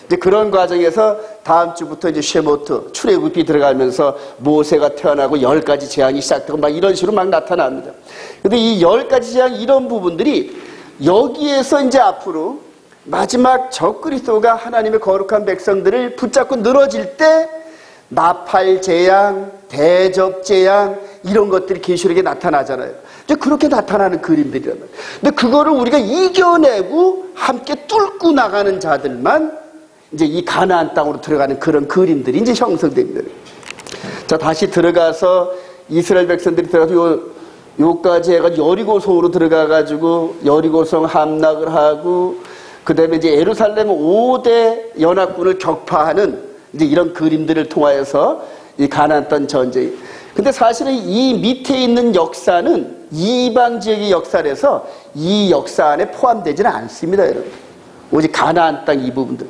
이제 그런 과정에서 다음 주부터 이제 쉐모트, 출애굽이 들어가면서 모세가 태어나고 10가지 재앙이 시작되고 막 이런 식으로 막 나타납니다. 근데 이 10가지 재앙 이런 부분들이 여기에서 이제 앞으로 마지막 적그리스도가 하나님의 거룩한 백성들을 붙잡고 늘어질 때 나팔 재앙, 대접 재앙 이런 것들이 계시록에 나타나잖아요. 이제 그렇게 나타나는 그림들이란 말이에요. 근데 그거를 우리가 이겨내고 함께 뚫고 나가는 자들만 이제 이 가나안 땅으로 들어가는 그런 그림들이 이제 형성됩니다. 자, 다시 들어가서 이스라엘 백성들이 들어가서 요까지 해가지고 여리고성으로 들어가가지고 여리고성 함락을 하고 그 다음에 이제 예루살렘 5대 연합군을 격파하는 이제 이런 그림들을 통하여서 이 가나안 땅 전쟁이. 근데 사실은 이 밑에 있는 역사는 이방 지역의 역사라서 이 역사 안에 포함되지는 않습니다, 여러분. 오직 가나안 땅 이 부분들.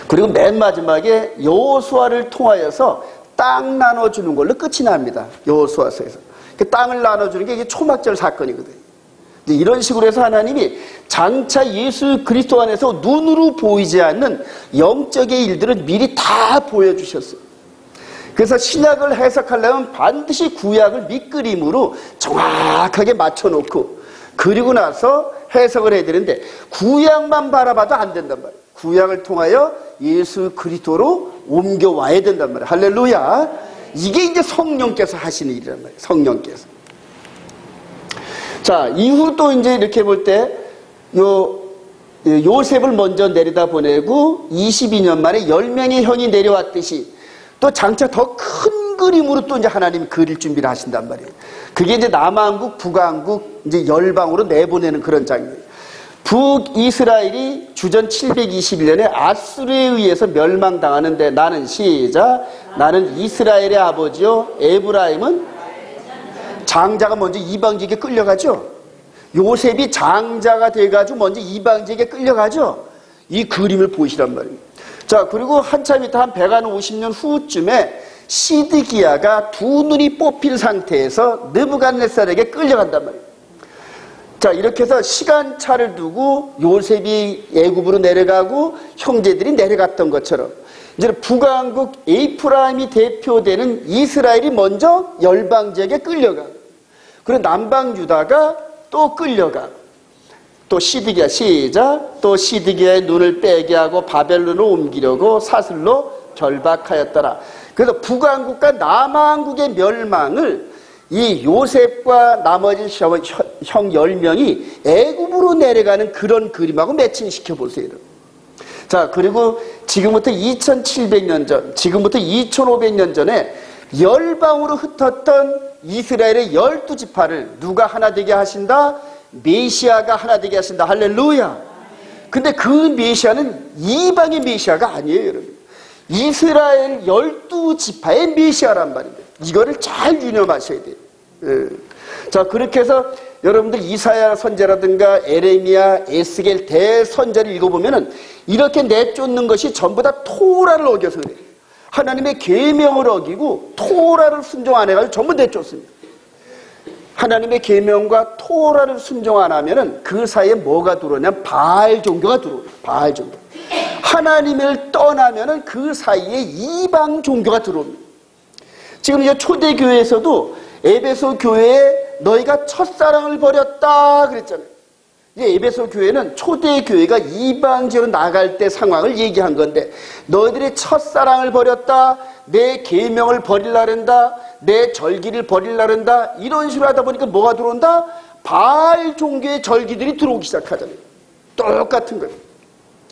그리고 맨 마지막에 여호수아를 통하여서 땅 나눠주는 걸로 끝이 납니다. 여호수아서에서. 그 땅을 나눠주는 게 이게 초막절 사건이거든요. 이런 식으로 해서 하나님이 장차 예수 그리스도 안에서 눈으로 보이지 않는 영적의 일들을 미리 다 보여주셨어요. 그래서 신약을 해석하려면 반드시 구약을 밑그림으로 정확하게 맞춰놓고 그리고 나서 해석을 해야 되는데 구약만 바라봐도 안 된단 말이에요. 구약을 통하여 예수 그리스도로 옮겨와야 된단 말이에요. 할렐루야. 이게 이제 성령께서 하시는 일이란 말이에요. 성령께서. 자, 이후로 또 이제 이렇게 볼 때 요셉을 먼저 내려다 보내고 22년 만에 10명의 형이 내려왔듯이 또 장차 더 큰 그림으로 또 이제 하나님이 그릴 준비를 하신단 말이에요. 그게 이제 남한국, 북한국 이제 열방으로 내보내는 그런 장면이에요. 북이스라엘이 주전 721년에 아수르에 의해서 멸망당하는데 나는 시작. 나는 이스라엘의 아버지요. 에브라임은 장자가 먼저 이방지에게 끌려가죠. 요셉이 장자가 돼가지고 먼저 이방지에게 끌려가죠. 이 그림을 보시란 말입니다. 자, 그리고 한참 있다 한 150년 후쯤에 시드기야가 두 눈이 뽑힌 상태에서 느부갓네살에게 끌려간단 말이에요. 자, 이렇게 해서 시간차를 두고 요셉이 애굽으로 내려가고 형제들이 내려갔던 것처럼 이제 북왕국 에프라임이 대표되는 이스라엘이 먼저 열방지에게 끌려가고 그리고 남방 유다가 또 끌려가고 또 시드기야 시작 또 시드기야의 눈을 빼게 하고 바벨론으로 옮기려고 사슬로 결박하였더라. 그래서 북왕국과 남왕국의 멸망을 이 요셉과 나머지 형 10명이 애굽으로 내려가는 그런 그림하고 매칭시켜 보세요. 자, 그리고 지금부터 2700년 전, 지금부터 2500년 전에 열방으로 흩었던 이스라엘의 12지파를 누가 하나 되게 하신다? 메시아가 하나 되게 하신다. 할렐루야. 근데 그 메시아는 이방의 메시아가 아니에요, 여러분. 이스라엘 12지파의 메시아란 말입니다. 이거를 잘 유념하셔야 돼요. 자, 그렇게 해서 여러분들 이사야 선지라든가 에레미야, 에스겔 대선지를 읽어보면은 이렇게 내쫓는 것이 전부 다 토라를 어겨서 그래요. 하나님의 계명을 어기고 토라를 순종 안 해가지고 전부 내쫓습니다. 하나님의 계명과 토라를 순종 안 하면은 그 사이에 뭐가 들어오냐면 바알 종교가 들어오요. 바알 종교. 하나님을 떠나면은 그 사이에 이방 종교가 들어옵니다. 지금 이제 초대교회에서도 에베소 교회에 너희가 첫사랑을 버렸다 그랬잖아요. 이제 에베소 교회는 초대교회가 이방지로 나갈 때 상황을 얘기한 건데 너희들이 첫사랑을 버렸다, 내 계명을 버리려고 한다, 내 절기를 버리려고 한다 이런 식으로 하다 보니까 뭐가 들어온다? 바알 종교의 절기들이 들어오기 시작하잖아요. 똑같은 거예요.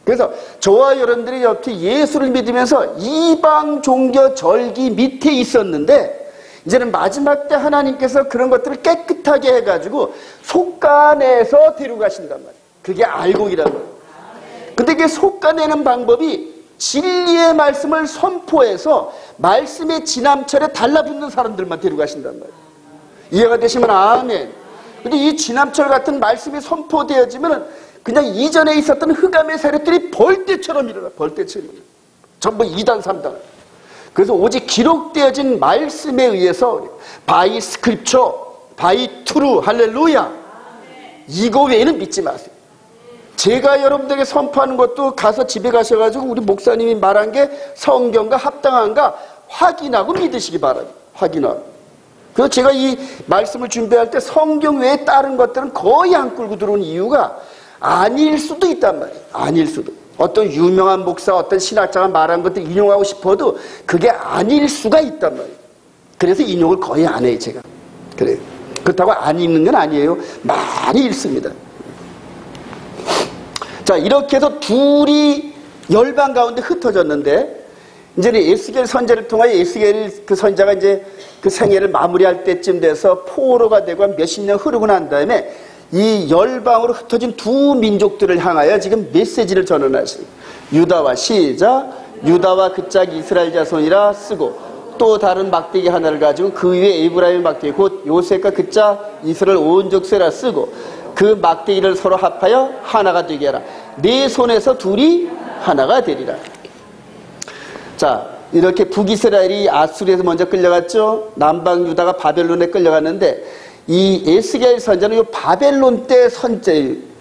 그래서 저와 여러분들이 여태 예수를 믿으면서 이방 종교 절기 밑에 있었는데 이제는 마지막 때 하나님께서 그런 것들을 깨끗하게 해가지고 속가내서 데려가신단 말이에요. 그게 알곡이라는 거예요. 근데 그게 속가내는 방법이 진리의 말씀을 선포해서 말씀의 지남철에 달라붙는 사람들만 데려가신단 말이에요. 이해가 되시면 아멘. 근데 이 지남철 같은 말씀이 선포되어지면 그냥 이전에 있었던 흑암의 세력들이 벌떼처럼 일어나. 벌떼처럼. 전부 2단, 3단. 그래서 오직 기록되어진 말씀에 의해서 바이 스크립처, 바이 트루, 할렐루야. 이거 외에는 믿지 마세요. 제가 여러분들에게 선포하는 것도 가서 집에 가셔가지고 우리 목사님이 말한 게 성경과 합당한가 확인하고 믿으시기 바랍니다. 확인하고. 그래서 제가 이 말씀을 준비할 때 성경 외에 다른 것들은 거의 안 끌고 들어온 이유가 아닐 수도 있단 말이에요. 아닐 수도. 어떤 유명한 목사, 어떤 신학자가 말한 것들 인용하고 싶어도 그게 아닐 수가 있단 말이에요. 그래서 인용을 거의 안 해요, 제가. 그래요. 그렇다고 안 읽는 건 아니에요. 많이 읽습니다. 자, 이렇게 해서 둘이 열방 가운데 흩어졌는데, 이제는 에스겔 선제를 통하여 에스겔 그 선자가 이제 그 생애를 마무리할 때쯤 돼서 포로가 되고 한 몇십 년 흐르고 난 다음에 이 열방으로 흩어진 두 민족들을 향하여 지금 메시지를 전언하십니다. 유다와 시작, 유다와 그 짝 이스라엘 자손이라 쓰고, 또 다른 막대기 하나를 가지고 그 위에 에브라임 막대기 곧 요셉과 그 짝 이스라엘 온 족쇄라 쓰고 그 막대기를 서로 합하여 하나가 되게 하라. 네 손에서 둘이 하나가 되리라. 자, 이렇게 북이스라엘이 아수르에서 먼저 끌려갔죠. 남방 유다가 바벨론에 끌려갔는데 이 에스겔 선자는 요 바벨론 때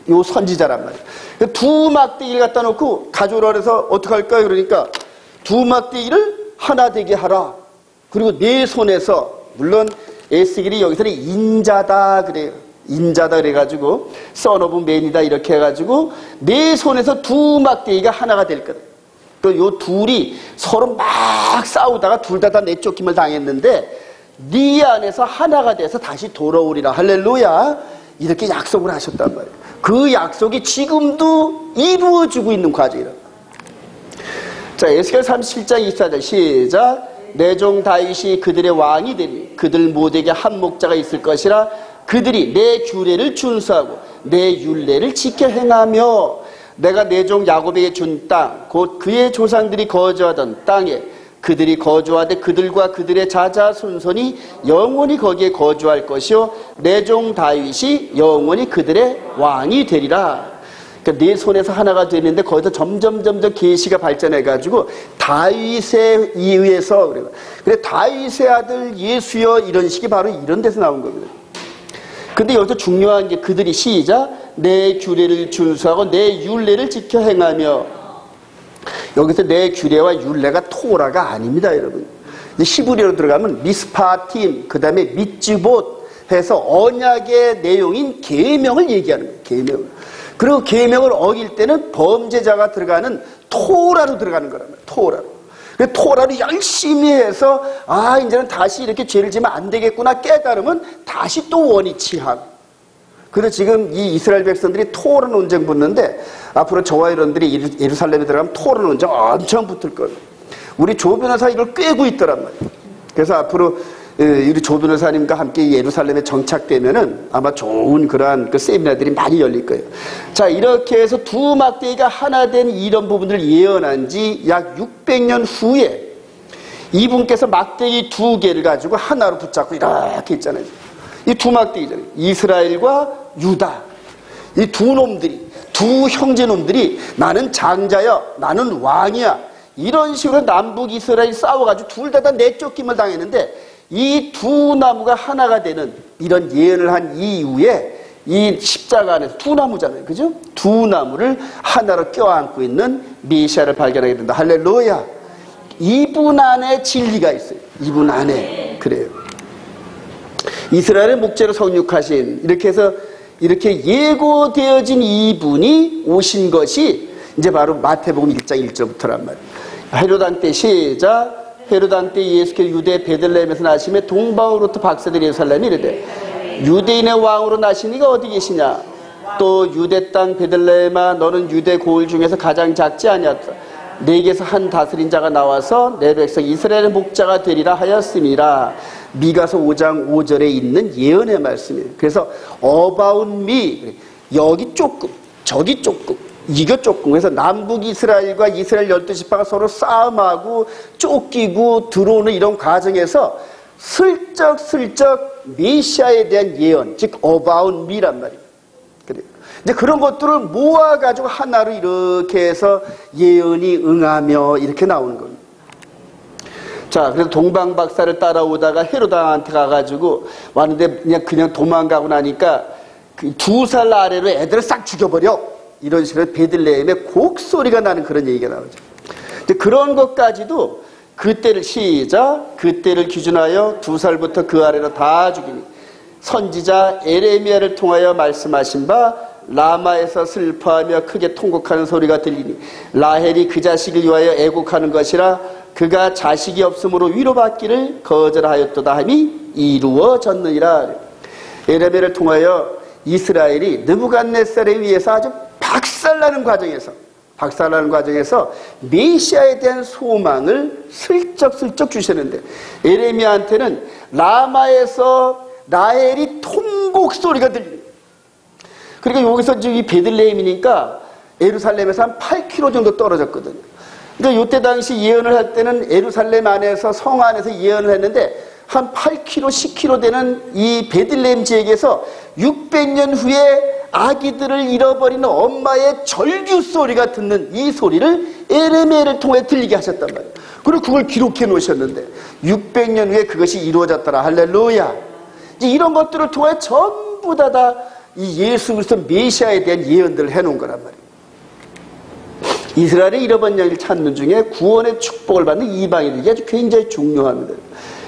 요 선지자란 말이에요. 두 막대기를 갖다 놓고 가져오라 그래서 어떡할까요? 그러니까 두 막대기를 하나 되게 하라. 그리고 네 손에서, 물론 에스겔이 여기서는 인자다 그래요. 인자다 그래가지고 son of man이다 이렇게 해가지고 네 손에서 두 막대기가 하나가 될 거다. 요 둘이 서로 막 싸우다가 둘 다 내쫓김을 당했는데 네 안에서 하나가 돼서 다시 돌아오리라. 할렐루야. 이렇게 약속을 하셨단 말이에요. 그 약속이 지금도 이루어지고 있는 과정이라. 자, 에스겔 37장 24절 시작. 내 종 다윗이 그들의 왕이 되니 그들 모두에게 한 목자가 있을 것이라. 그들이 내 규례를 준수하고 내 율례를 지켜 행하며 내가 내 종 야곱에게 준 땅 곧 그의 조상들이 거주하던 땅에 그들이 거주하되 그들과 그들의 자자손손이 영원히 거기에 거주할 것이요 내 종 다윗이 영원히 그들의 왕이 되리라. 그러니까 네 손에서 하나가 되는데 거기서 점점 계시가 발전해가지고 다윗에 의해서 그래 다윗의 아들 예수여 이런 식이 바로 이런 데서 나온 겁니다. 근데 여기서 중요한 게 그들이 시작 내 규례를 준수하고 내 율례를 지켜 행하며, 여기서 내 규례와 율례가 토라가 아닙니다, 여러분. 히브리어로 들어가면 미스파팀, 그 다음에 미츠봇 해서 언약의 내용인 계명을 얘기하는 거예요. 계명을. 그리고 계명을 어길 때는 범죄자가 들어가는 토라로 들어가는 거란 말이에요. 토라로. 토라를 열심히 해서 이제는 다시 이렇게 죄를 지면 안 되겠구나 깨달으면 다시 또 원위치하고. 그래서 지금 이 이스라엘 백성들이 토라 논쟁 붙는데 앞으로 저와 여러분들이 예루살렘에 들어가면 토라 논쟁 엄청 붙을 거예요. 우리 조 변호사 이걸 꿰고 있더란 말이에요. 그래서 앞으로 우리 조 변호사님과 함께 예루살렘에 정착되면은 아마 좋은 그러한 그 세미나들이 많이 열릴 거예요. 자, 이렇게 해서 두 막대기가 하나 된 이런 부분들을 예언한 지 약 600년 후에 이분께서 막대기 두 개를 가지고 하나로 붙잡고 이렇게 있잖아요. 이 두 막대기잖아요. 이스라엘과 유다. 이 두 놈들이, 두 형제놈들이 나는 장자야, 나는 왕이야. 이런 식으로 남북 이스라엘이 싸워가지고 둘 다 내쫓김을 당했는데 이 두 나무가 하나가 되는 이런 예언을 한 이후에 이 십자가 안에서 두 나무잖아요. 그죠? 두 나무를 하나로 껴안고 있는 메시아를 발견하게 된다. 할렐루야. 이분 안에 진리가 있어요. 이분 안에. 그래요. 이스라엘의 목재로 성육하신, 이렇게 해서 이렇게 예고되어진 이분이 오신 것이 이제 바로 마태복음 1장 1절부터란 말이에요. 헤로당 때 시작. 헤로당 때 예수께서 유대 베들레헴에서 나시며 동방으로부터 박사들이 예루살렘에 이르되 유대인의 왕으로 나신 이가 어디 계시냐. 또 유대 땅 베들레헴아 너는 유대 고을 중에서 가장 작지 아니하다. 네게서 한 다스린 자가 나와서 내 백성 이스라엘의 목자가 되리라 하였음이라. 미가서 5장 5절에 있는 예언의 말씀이에요. 그래서 about me, 여기 조금 저기 조금 이거 조금. 그래서 남북 이스라엘과 이스라엘 12지파가 서로 싸움하고 쫓기고 들어오는 이런 과정에서 슬쩍슬쩍 메시아에 대한 예언, 즉 about me란 말이에요. 그래요. 이제 그런 것들을 모아가지고 하나로 이렇게 해서 예언이 응하며 이렇게 나오는 겁니다. 자, 그래서 동방박사를 따라오다가 헤로당한테 가가지고 왔는데 그냥 도망가고 나니까 그 2살 아래로 애들을 싹 죽여버려. 이런 식으로 베들레헴의 곡소리가 나는 그런 얘기가 나오죠. 이제 그런 것까지도 그때를 시작, 그때를 기준하여 2살부터 그 아래로 다 죽이니 선지자 에레미야를 통하여 말씀하신 바 라마에서 슬퍼하며 크게 통곡하는 소리가 들리니 라헬이 그 자식을 위하여 애곡하는 것이라 그가 자식이 없으므로 위로받기를 거절하였도다 함이 이루어졌느니라. 에레미야를 통하여 이스라엘이 느부갓네살에 의해서 아주 박살나는 과정에서 메시아에 대한 소망을 슬쩍슬쩍 주시는데 에레미야한테는 라마에서 라헬이 통곡 소리가 들리는. 그러니까 여기서 지금 베들레헴이니까 예루살렘에서 한 8km 정도 떨어졌거든요. 그러니까 이때 당시 예언을 할 때는 예루살렘 안에서 성 안에서 예언을 했는데 한 8km, 10km 되는 이 베들레헴 지역에서 600년 후에 아기들을 잃어버리는 엄마의 절규 소리가 듣는 이 소리를 에레미야를 통해 들리게 하셨단 말이에요. 그리고 그걸 기록해 놓으셨는데 600년 후에 그것이 이루어졌더라. 할렐루야. 이제 이런 것들을 통해 전부 다 이 예수 그리스도 메시아에 대한 예언들을 해놓은 거란 말이에요. 이스라엘의 잃어버린 양을 찾는 중에 구원의 축복을 받는 이방인들이 아주 굉장히 중요합니다.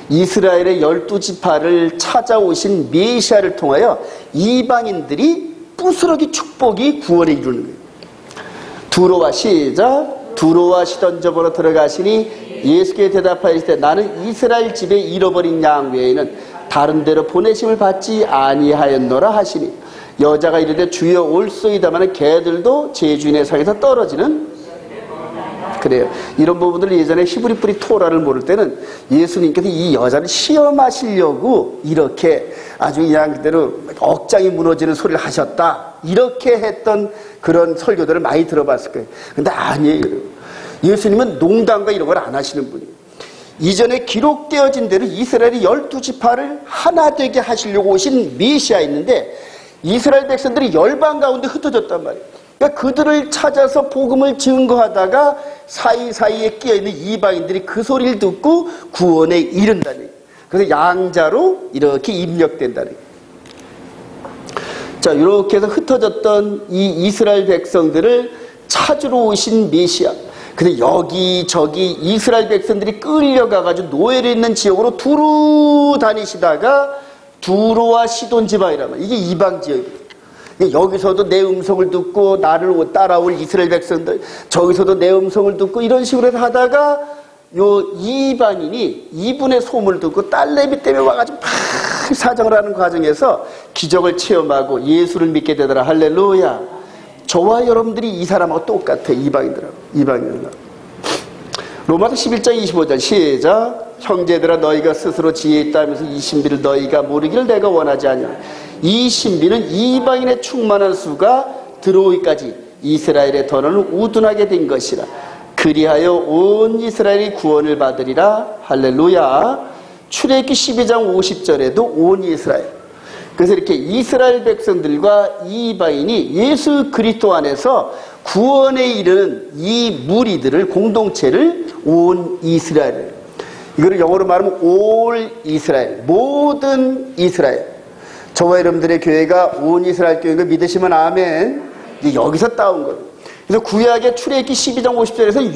이스라엘의 12지파를 찾아오신 메시아를 통하여 이방인들이 부스러기 축복이 구원에 이루는 거예요. 두로와 시작. 두로와 시던저보로 들어가시니 예수께 대답하시되 나는 이스라엘 집에 잃어버린 양 외에는 다른 데로 보내심을 받지 아니하였노라 하시니 여자가 이르되 주여 올소이다마는 개들도 제 주인의 상에서 떨어지는. 그래요. 이런 부분들을 예전에 히브리 뿌리 토라를 모를 때는 예수님께서 이 여자를 시험하시려고 이렇게 아주 그냥 그대로 억장이 무너지는 소리를 하셨다. 이렇게 했던 그런 설교들을 많이 들어봤을 거예요. 근데 아니에요. 예수님은 농담과 이런 걸 안 하시는 분이에요. 이전에 기록되어진 대로 이스라엘의 12지파를 하나 되게 하시려고 오신 메시아였는데 이스라엘 백성들이 열방 가운데 흩어졌단 말이에요. 그러니까 그들을 찾아서 복음을 증거하다가 사이사이에 끼어있는 이방인들이 그 소리를 듣고 구원에 이른다는 얘기예요. 그래서 양자로 이렇게 입력된다는 얘기예요. 자, 이렇게 해서 흩어졌던 이 이스라엘 백성들을 찾으러 오신 메시아. 근데 여기저기 이스라엘 백성들이 끌려가가지고 노예로 있는 지역으로 두루 다니시다가 두로와 시돈 지방이란 말이에요. 이게 이방 지역이에요. 여기서도 내 음성을 듣고 나를 따라올 이스라엘 백성들, 저기서도 내 음성을 듣고 이런 식으로 해서 하다가 요 이방인이 이분의 소문을 듣고 딸내미 때문에 와가지고 막 사정을 하는 과정에서 기적을 체험하고 예수를 믿게 되더라. 할렐루야. 저와 여러분들이 이 사람하고 똑같아. 이방인들하고. 로마서 11장 25절 시작. 형제들아 너희가 스스로 지혜 있다 하면서 이 신비를 너희가 모르기를 내가 원하지 아니하노라. 이 신비는 이방인의 충만한 수가 들어오기까지 이스라엘의 더러는 우둔하게 된 것이라. 그리하여 온 이스라엘이 구원을 받으리라. 할렐루야. 출애굽기 12장 50절에도 온 이스라엘. 그래서 이렇게 이스라엘 백성들과 이방인이 예수 그리스도 안에서 구원에 이르는 이 무리들을 공동체를 온 이스라엘. 이거를 영어로 말하면 all 이스라엘. 모든 이스라엘. 저와 여러분들의 교회가 온 이스라엘 교회인 걸 믿으시면 아멘. 이제 여기서 따온 거예요. 그래서 구약의 출애굽기 12장 50절에서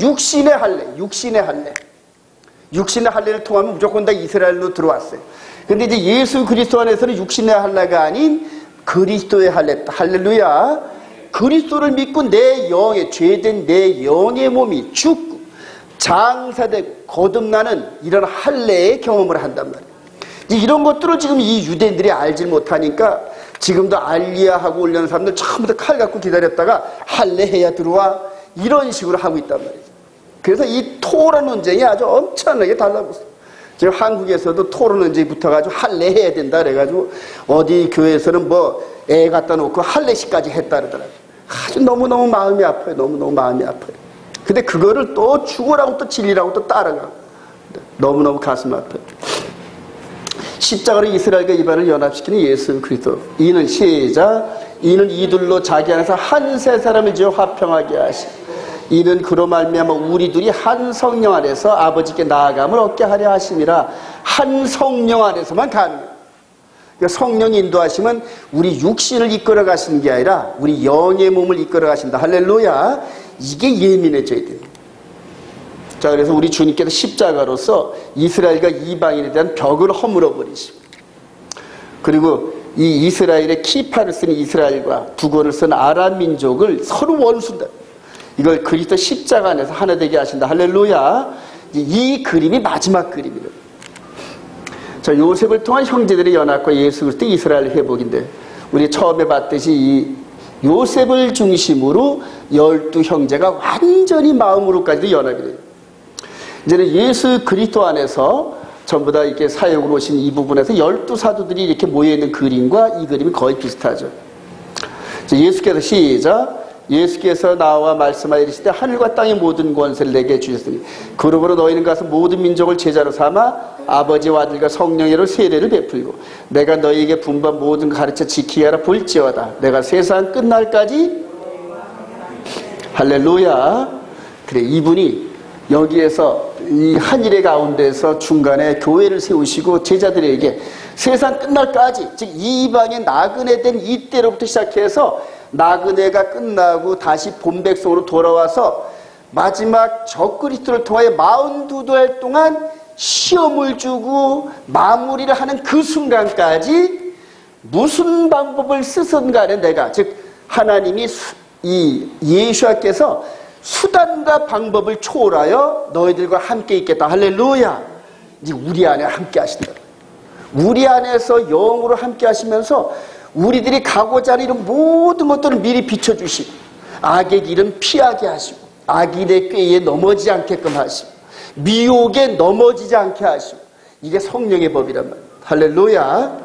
육신의 할례를 통하면 무조건 다 이스라엘로 들어왔어요. 근데 이제 예수 그리스도 안에서는 육신의 할례가 아닌 그리스도의 할례. 할렐루야. 그리스도를 믿고 내 영의 죄된 내 영의 몸이 죽고 장사되고 거듭나는 이런 할례의 경험을 한단 말이에요. 이런 것들을 지금 이 유대인들이 알지 못하니까 지금도 알리야하고 올려는 사람들 처음부터 칼 갖고 기다렸다가 할례해야 들어와 이런 식으로 하고 있단 말이에요. 그래서 이 토론 논쟁이 아주 엄청나게 달라붙어요. 지금 한국에서도 토론 논쟁이 붙어가지고 할례해야 된다 그래가지고 어디 교회에서는 뭐 애 갖다 놓고 할례식까지 했다 그러더라고요. 아주 너무너무 마음이 아파요. 너무너무 마음이 아파요. 근데 그거를 또 죽으라고 또 진리라고 또 따라가고 너무너무 가슴 아파요. 십자가로 이스라엘과 이방을 연합시키는 예수 그리스도. 이는 시작. 이는 이들로 자기 안에서 한 세 사람을 지어 화평하게 하시. 이는 그로 말미암아 우리들이 한 성령 안에서 아버지께 나아감을 얻게 하려 하심이라. 한 성령 안에서만 가능해요. 그러니까 성령 인도하시면 우리 육신을 이끌어 가시는 게 아니라 우리 영의 몸을 이끌어 가신다. 할렐루야. 이게 예민해져야 돼요. 자, 그래서 우리 주님께서 십자가로서 이스라엘과 이방인에 대한 벽을 허물어 버리시고, 그리고 이 이스라엘의 키파를 쓰는 이스라엘과 두건을 쓴 아람 민족을 서로 원수다. 이걸 그리스도 십자가 안에서 하나 되게 하신다. 할렐루야. 이 그림이 마지막 그림이에요. 자, 요셉을 통한 형제들의 연합과 예수 그리스도 이스라엘 회복인데, 우리 처음에 봤듯이 이 요셉을 중심으로 12형제가 완전히 마음으로까지도 연합이 돼요. 이제는 예수 그리스도 안에서 전부 다 이렇게 사역으로 오신 이 부분에서 12사도들이 이렇게 모여있는 그림과 이 그림이 거의 비슷하죠. 예수께서 시작. 예수께서 나와 말씀하여 이르시되 하늘과 땅의 모든 권세를 내게 주셨으니 그러므로 너희는 가서 모든 민족을 제자로 삼아 아버지와 아들과 성령으로 세례를 베풀고 내가 너희에게 분부한 모든 가르쳐 지키게 하라 볼지어다. 내가 세상 끝날까지. 할렐루야. 그래, 이분이 여기에서 이 한일의 가운데서 중간에 교회를 세우시고 제자들에게 세상 끝날까지, 즉 이방의 나그네 된 이때로부터 시작해서 나그네가 끝나고 다시 본백성으로 돌아와서 마지막 적그리스도를 통하여 42달 동안 시험을 주고 마무리를 하는 그 순간까지 무슨 방법을 쓰든 간에 내가, 즉 하나님이 이 예수께서 수단과 방법을 초월하여 너희들과 함께 있겠다. 할렐루야. 이제 우리 안에 함께 하신다. 우리 안에서 영으로 함께 하시면서 우리들이 가고자 하는 이런 모든 것들을 미리 비춰주시고 악의 길은 피하게 하시고 악인의 꾀에 넘어지지 않게끔 하시고 미혹에 넘어지지 않게 하시고, 이게 성령의 법이란 말이에요. 할렐루야.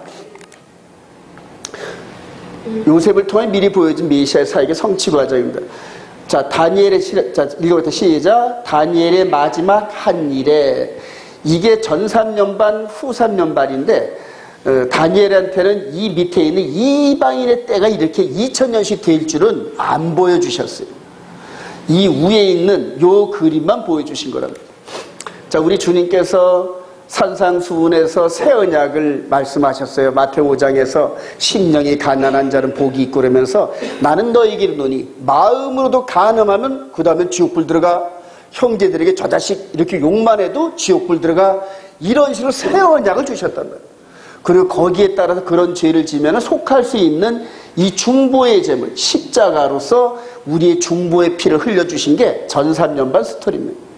요셉을 통해 미리 보여진 메시아의 사역의 성취 과정입니다. 자, 읽어부터 시작. 다니엘의 마지막 한 일에, 이게 전 3년 반, 후 3년 반인데, 다니엘한테는 이 밑에 있는 이방인의 때가 이렇게 2000년씩 될 줄은 안 보여주셨어요. 이 위에 있는 요 그림만 보여주신 거랍니다. 자, 우리 주님께서 산상수훈에서 새 언약을 말씀하셨어요. 마태오 5장에서 심령이 가난한 자는 복이 있고 그러면서 나는 너에게 이르노니 마음으로도 간음하면 그 다음에 지옥불 들어가, 형제들에게 저 자식 이렇게 욕만 해도 지옥불 들어가, 이런 식으로 새 언약을 주셨단 말이에요. 그리고 거기에 따라서 그런 죄를 지면 속할 수 있는 이 중보의 제물, 십자가로서 우리의 중보의 피를 흘려주신 게 전 3년 반 스토리입니다.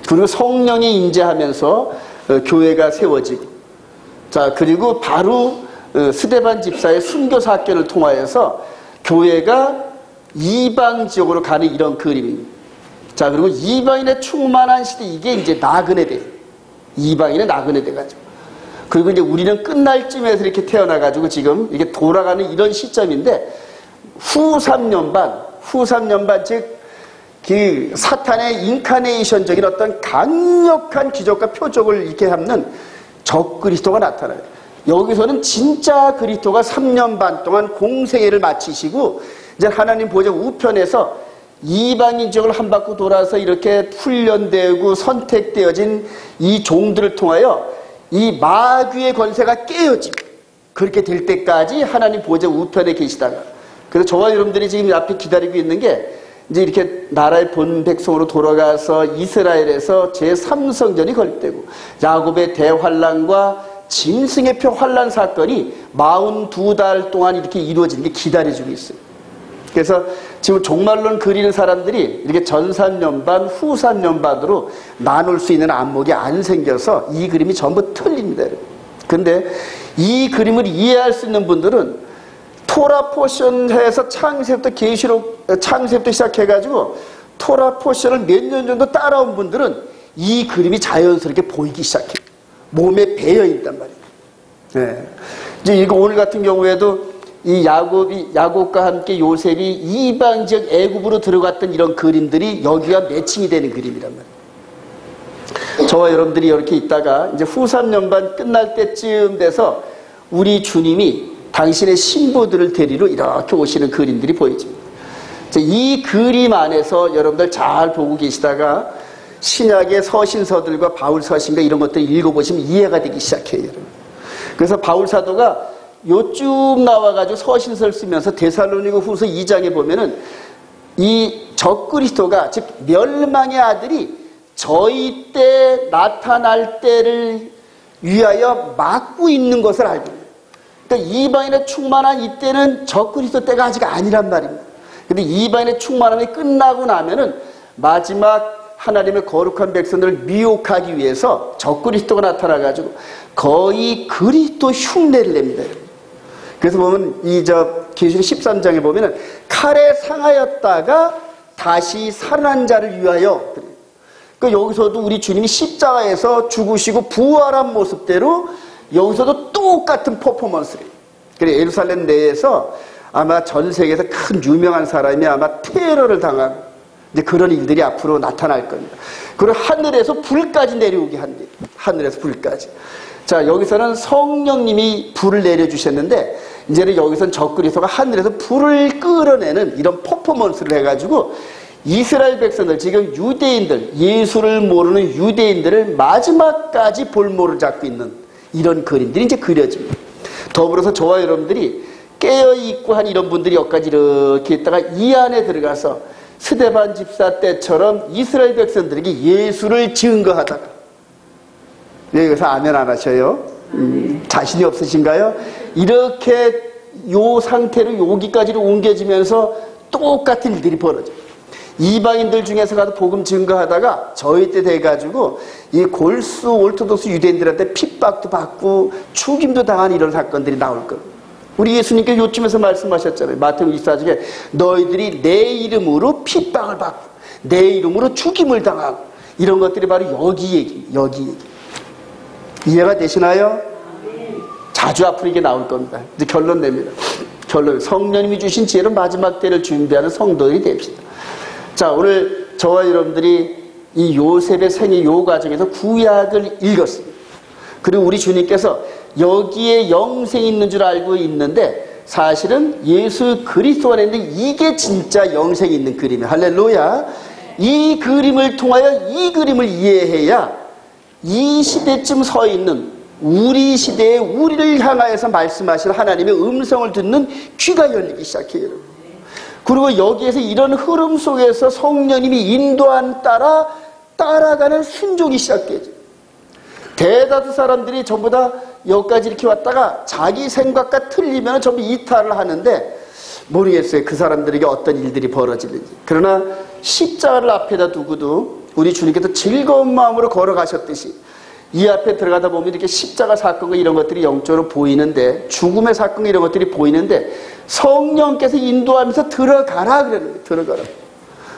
그리고 성령이 임재하면서 교회가 세워지고, 자, 그리고 바로 스데반 집사의 순교 사건을 통하여서 교회가 이방 지역으로 가는 이런 그림입니다. 자, 그리고 이방인의 충만한 시대, 이게 이제 나그네 돼. 이방인의 나그네 돼가지고. 그리고 이제 우리는 끝날 쯤에서 이렇게 태어나가지고 지금 이렇게 돌아가는 이런 시점인데, 후 3년 반, 즉, 그 사탄의 인카네이션적인 어떤 강력한 기적과 표적을 이렇게 하는 적그리스도가 나타나요. 여기서는 진짜 그리스도가 3년 반 동안 공생애를 마치시고 이제 하나님 보좌 우편에서 이방인 지역을 한 바퀴 돌아서 이렇게 훈련되고 선택되어진 이 종들을 통하여 이 마귀의 권세가 깨어지고 그렇게 될 때까지 하나님 보좌 우편에 계시다가, 그래서 저와 여러분들이 지금 앞에 기다리고 있는 게 이제 이렇게 나라의 본 백성으로 돌아가서 이스라엘에서 제3성전이 건립되고 야곱의 대환란과 짐승의 표 환란 사건이 42달 동안 이렇게 이루어지는 게 기다려지고 있어요. 그래서 지금 종말론 그리는 사람들이 이렇게 전 3년 반, 후 3년 반으로 나눌 수 있는 안목이 안 생겨서 이 그림이 전부 틀립니다. 그런데 이 그림을 이해할 수 있는 분들은 토라 포션에서 창세부터 시작해가지고 토라 포션을 몇 년 정도 따라온 분들은 이 그림이 자연스럽게 보이기 시작해요. 몸에 배어있단 말이에요. 네. 이제 이거 오늘 같은 경우에도 이 야곱과 함께 요셉이 이방 지역 애굽으로 들어갔던 이런 그림들이 여기와 매칭이 되는 그림이란 말이에요. 저와 여러분들이 이렇게 있다가 이제 후 3년반 끝날 때쯤 돼서 우리 주님이 당신의 신부들을 데리러 이렇게 오시는 그림들이 보이죠. 이 그림 안에서 여러분들 잘 보고 계시다가 신약의 서신서들과 바울 서신과 이런 것들 읽어보시면 이해가 되기 시작해요. 여러분. 그래서 바울 사도가 요쯤 나와가지고 서신서를 쓰면서 데살로니가 후서 2장에 보면은 이 적그리스도가 즉 멸망의 아들이 저희 때 나타날 때를 위하여 막고 있는 것을 알고 있어요. 그러니까 이방인의 충만한 이때는 적그리스도 때가 아직 아니란 말입니다. 근데 이방인의 충만함이 끝나고 나면은 마지막 하나님의 거룩한 백성들을 미혹하기 위해서 적그리스도가 나타나가지고 거의 그리스도 흉내를 냅니다. 그래서 보면 계시록 13장에 보면은 칼에 상하였다가 다시 살아난 자를 위하여. 그러니까 여기서도 우리 주님이 십자가에서 죽으시고 부활한 모습대로 여기서도 똑같은 퍼포먼스를. 그래 예루살렘 내에서 아마 전 세계에서 큰 유명한 사람이 아마 테러를 당하고 이제 그런 일들이 앞으로 나타날 겁니다. 그리고 하늘에서 불까지 내려오게 한대. 하늘에서 불까지. 자, 여기서는 성령님이 불을 내려주셨는데, 이제는 여기서는 적그리스도가 하늘에서 불을 끌어내는 이런 퍼포먼스를 해가지고, 이스라엘 백성들, 지금 유대인들, 예수를 모르는 유대인들을 마지막까지 볼모를 잡고 있는 이런 그림들이 이제 그려집니다. 더불어서 저와 여러분들이 깨어있고 한 이런 분들이 여기까지 이렇게 있다가 이 안에 들어가서 스데반 집사 때처럼 이스라엘 백성들에게 예수를 증거하다가 여기서 아멘 안 하셔요? 자신이 없으신가요? 이렇게 요 상태로 여기까지로 옮겨지면서 똑같은 일들이 벌어져요. 이방인들 중에서 가도 복음 증거하다가 저희 때 돼가지고 이 골수 올토독스 유대인들한테 핍박도 받고 죽임도 당한 이런 사건들이 나올 거예요. 우리 예수님께 요쯤에서 말씀하셨잖아요. 마태복음 24장에 너희들이 내 이름으로 핍박을 받고 내 이름으로 죽임을 당하고 이런 것들이 바로 여기 얘기입니다. 여기 얘기. 이해가 되시나요? 자주 앞으로 이게 나올 겁니다. 이제 결론 냅니다. 결론. 성령님이 주신 지혜로 마지막 때를 준비하는 성도들이 됩시다. 자, 오늘 저와 여러분들이 이 요셉의 생애 요 과정에서 구약을 읽었습니다. 그리고 우리 주님께서 여기에 영생이 있는 줄 알고 있는데 사실은 예수 그리스도 안에 있는데 이게 진짜 영생이 있는 그림이에요. 할렐루야. 이 그림을 통하여 이 그림을 이해해야 이 시대쯤 서 있는 우리 시대에 우리를 향하여서 말씀하실 하나님의 음성을 듣는 귀가 열리기 시작해요. 그리고 여기에서 이런 흐름 속에서 성령님이 인도한 따라 따라가는 순종이 시작되죠. 대다수 사람들이 전부 다 여기까지 이렇게 왔다가 자기 생각과 틀리면 전부 이탈을 하는데 모르겠어요. 그 사람들에게 어떤 일들이 벌어지는지. 그러나 십자가를 앞에다 두고도 우리 주님께서 즐거운 마음으로 걸어가셨듯이 이 앞에 들어가다 보면 이렇게 십자가 사건과 이런 것들이 영적으로 보이는데 죽음의 사건과 이런 것들이 보이는데 성령께서 인도하면서 들어가라 그러는 거예요. 들어가라.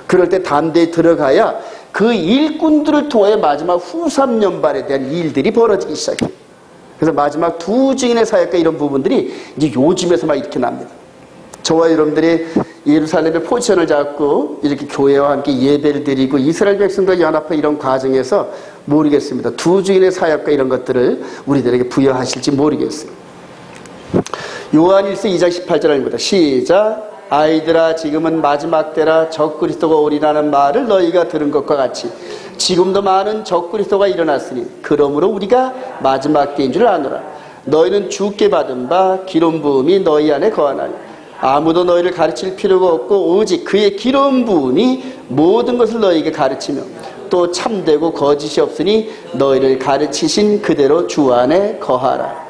그럴 때 담대히 들어가야 그 일꾼들을 통해 마지막 후 3년반에 대한 일들이 벌어지기 시작해요. 그래서 마지막 두 증인의 사역과 이런 부분들이 이제 요즘에서 막 이렇게 납니다. 저와 여러분들이 예루살렘의 포지션을 잡고 이렇게 교회와 함께 예배를 드리고 이스라엘 백성과 연합한 이런 과정에서 모르겠습니다. 두 증인의 사역과 이런 것들을 우리들에게 부여하실지 모르겠어요. 요한일서 2장 18절 아닙니다. 시작. 아이들아 지금은 마지막 때라 적그리스도가 오리라는 말을 너희가 들은 것과 같이 지금도 많은 적그리스도가 일어났으니 그러므로 우리가 마지막 때인 줄 아노라. 너희는 주께 받은 바 기름 부음이 너희 안에 거하나니 아무도 너희를 가르칠 필요가 없고 오직 그의 기름 부음이 모든 것을 너희에게 가르치며 또 참되고 거짓이 없으니 너희를 가르치신 그대로 주 안에 거하라.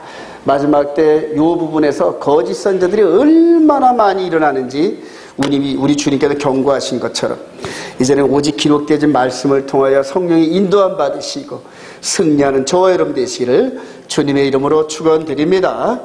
마지막 때 이 부분에서 거짓 선자들이 얼마나 많이 일어나는지 우리 주님께서 경고하신 것처럼 이제는 오직 기록되진 말씀을 통하여 성령이 인도함 받으시고 승리하는 저와 여러분 되시기를 주님의 이름으로 축원드립니다.